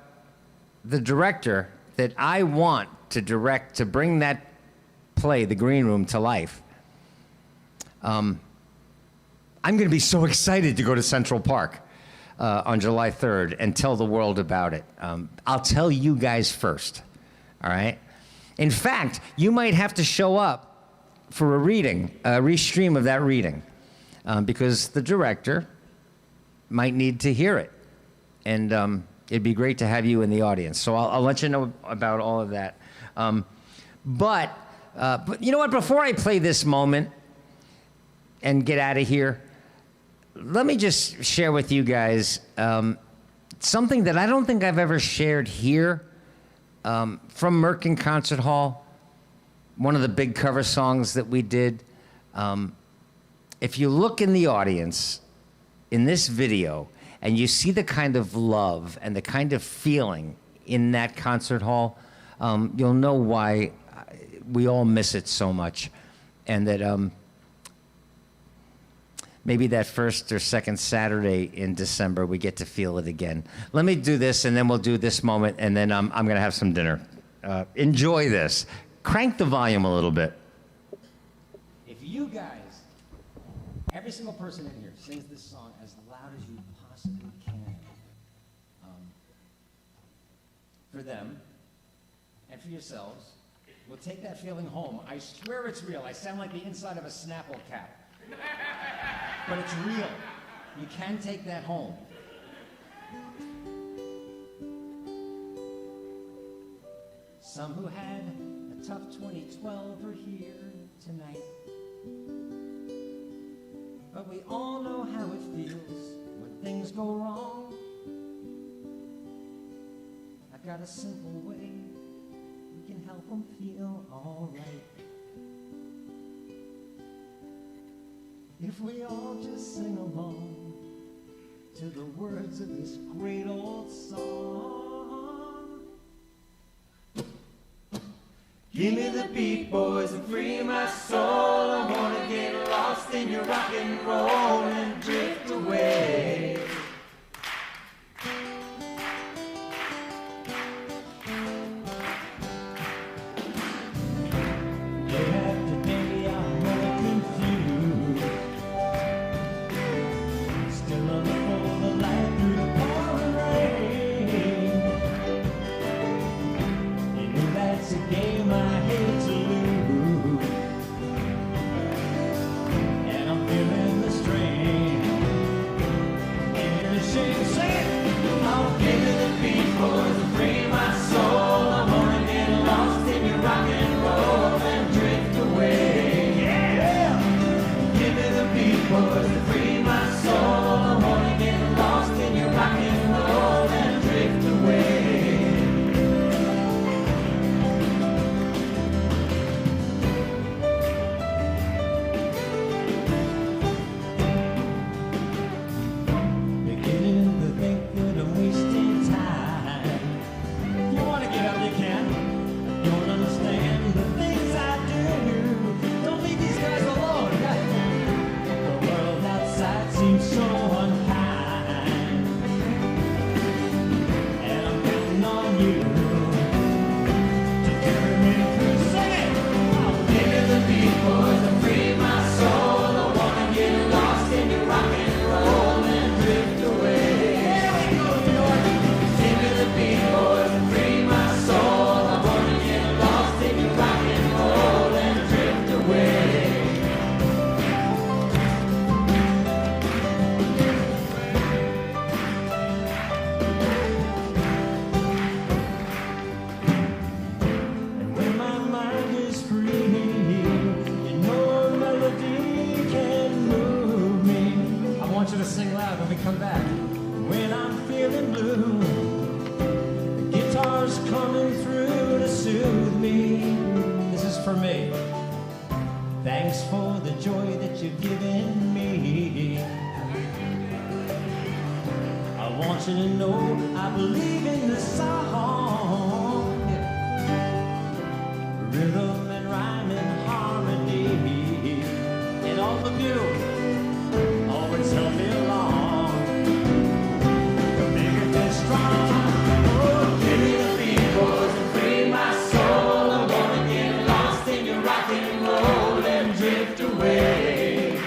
the director that I want to direct, to bring that play, The Green Room, to life, I'm going to be so excited to go to Central Park on July 3rd and tell the world about it. I'll tell you guys first, all right? In fact, you might have to show up for a reading, a restream of that reading, because the director might need to hear it. And it'd be great to have you in the audience. So I'll let you know about all of that. But you know what? Before I play this moment and get out of here, let me just share with you guys something that I don't think I've ever shared here from Merkin Concert Hall, one of the big cover songs that we did. If you look in the audience in this video and you see the kind of love and the kind of feeling in that concert hall, you'll know why we all miss it so much, and that maybe that first or second Saturday in December, we get to feel it again. Let me do this, and then we'll do this moment, and then I'm going to have some dinner. Enjoy this. Crank the volume a little bit. If you guys, every single person in here, sings this song as loud as you possibly can, for them and for yourselves, we'll take that feeling home. I swear it's real. I sound like the inside of a Snapple cap. But it's real. You can take that home. Some who had a tough 2012 are here tonight. But we all know how it feels when things go wrong. I got a simple way we can help them feel alright. If we all just sing along to the words of this great old song. Give me the beat, boys, and free my soul. I wanna get lost in your rock and roll and drift away. Come back when I'm feeling blue. The guitar's coming through to soothe me. This is for me. Thanks for the joy that you've given me. I want you to know I believe in the song. Rhythm and rhyme and harmony. And all of you always help me along. Away.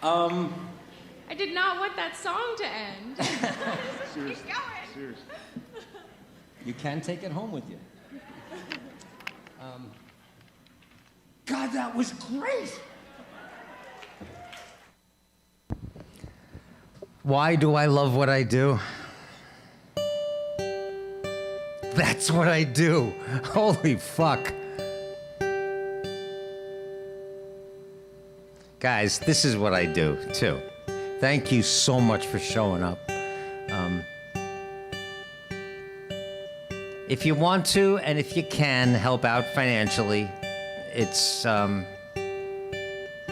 I did not want that song to end. Keep going.
You can take it home with you. God, that was great. Why do I love what I do? That's what I do. Holy fuck. Guys, this is what I do, too. Thank you so much for showing up. If you want to, and if you can, help out financially. It's, I'm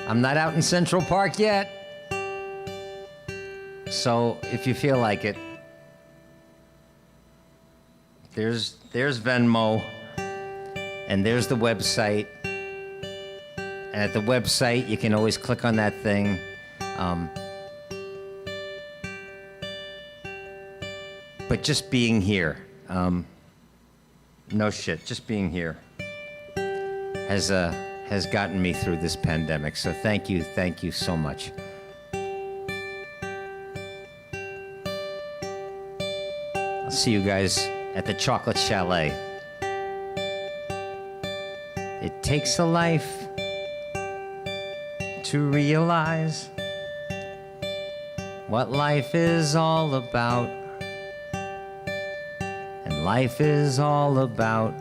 not out in Central Park yet. So if you feel like it, there's Venmo, and there's the website. And at the website, you can always click on that thing. But just being here, no shit, just being here has gotten me through this pandemic. So thank you so much. I'll see you guys at the Chocolate Chalet. It takes a life to realize what life is all about. And life is all about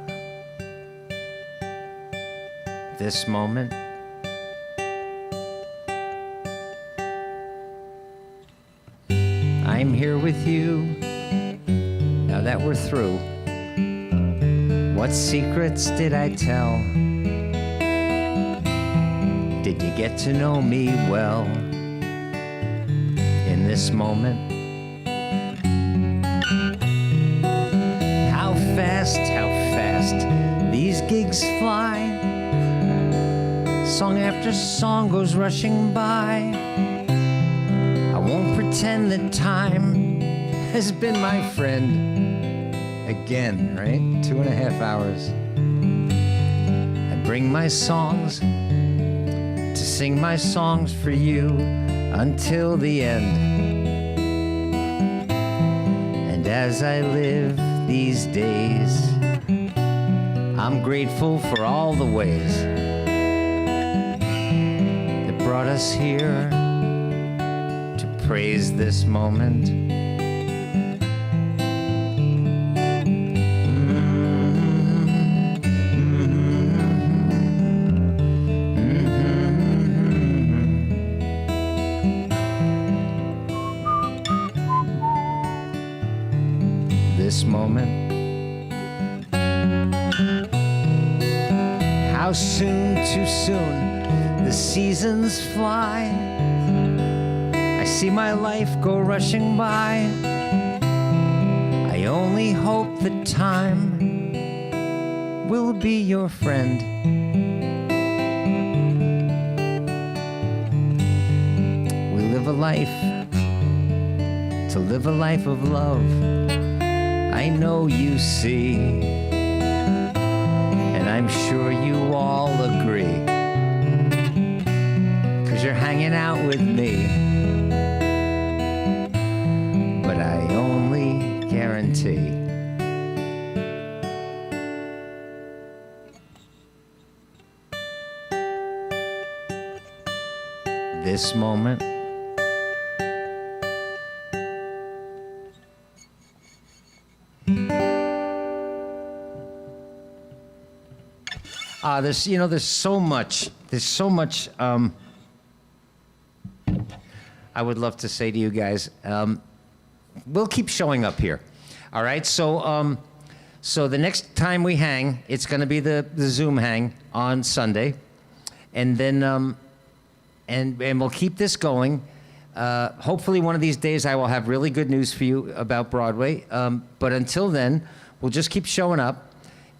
this moment. I'm here with you now that we're through. What secrets did I tell? Did you get to know me well in this moment? How fast these gigs fly. Song after song goes rushing by. I won't pretend that time has been my friend again, right? 2.5 hours. I bring my songs to sing my songs for you until the end. And as I live these days, I'm grateful for all the ways that brought us here to praise this moment. This moment. How soon, too soon, the seasons fly. I see my life go rushing by. I only hope that time will be your friend. We live a life to live a life of love. I know you see, and I'm sure you all agree, 'cause you're hanging out with me. But I only guarantee this moment. There's so much I would love to say to you guys. We'll keep showing up here. All right. So the next time we hang, it's going to be the Zoom hang on Sunday, and then and we'll keep this going. Hopefully, one of these days, I will have really good news for you about Broadway. But until then, we'll just keep showing up,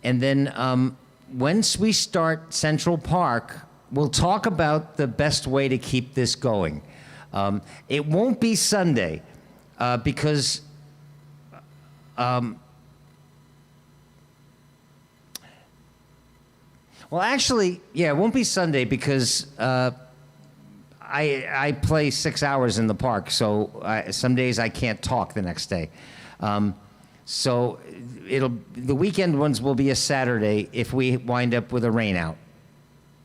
and then once we start Central Park, we'll talk about the best way to keep this going. It won't be Sunday because well, actually, yeah, it won't be Sunday because I play 6 hours in the park, so some days I can't talk the next day. So the weekend ones will be a Saturday if we wind up with a rain out.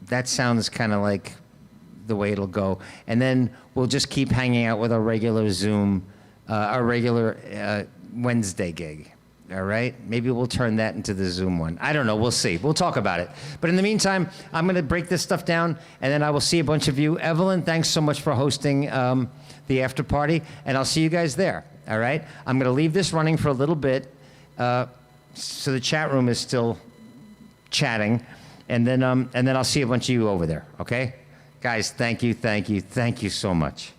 That sounds kind of like the way it'll go. And then we'll just keep hanging out with our regular Zoom, our regular Wednesday gig. All right? Maybe we'll turn that into the Zoom one. I don't know. We'll see. We'll talk about it. But in the meantime, I'm going to break this stuff down, and then I will see a bunch of you. Evelyn, thanks so much for hosting the after party, and I'll see you guys there. All right? I'm going to leave this running for a little bit so the chat room is still chatting, and then I'll see a bunch of you over there. Okay? Guys, thank you so much.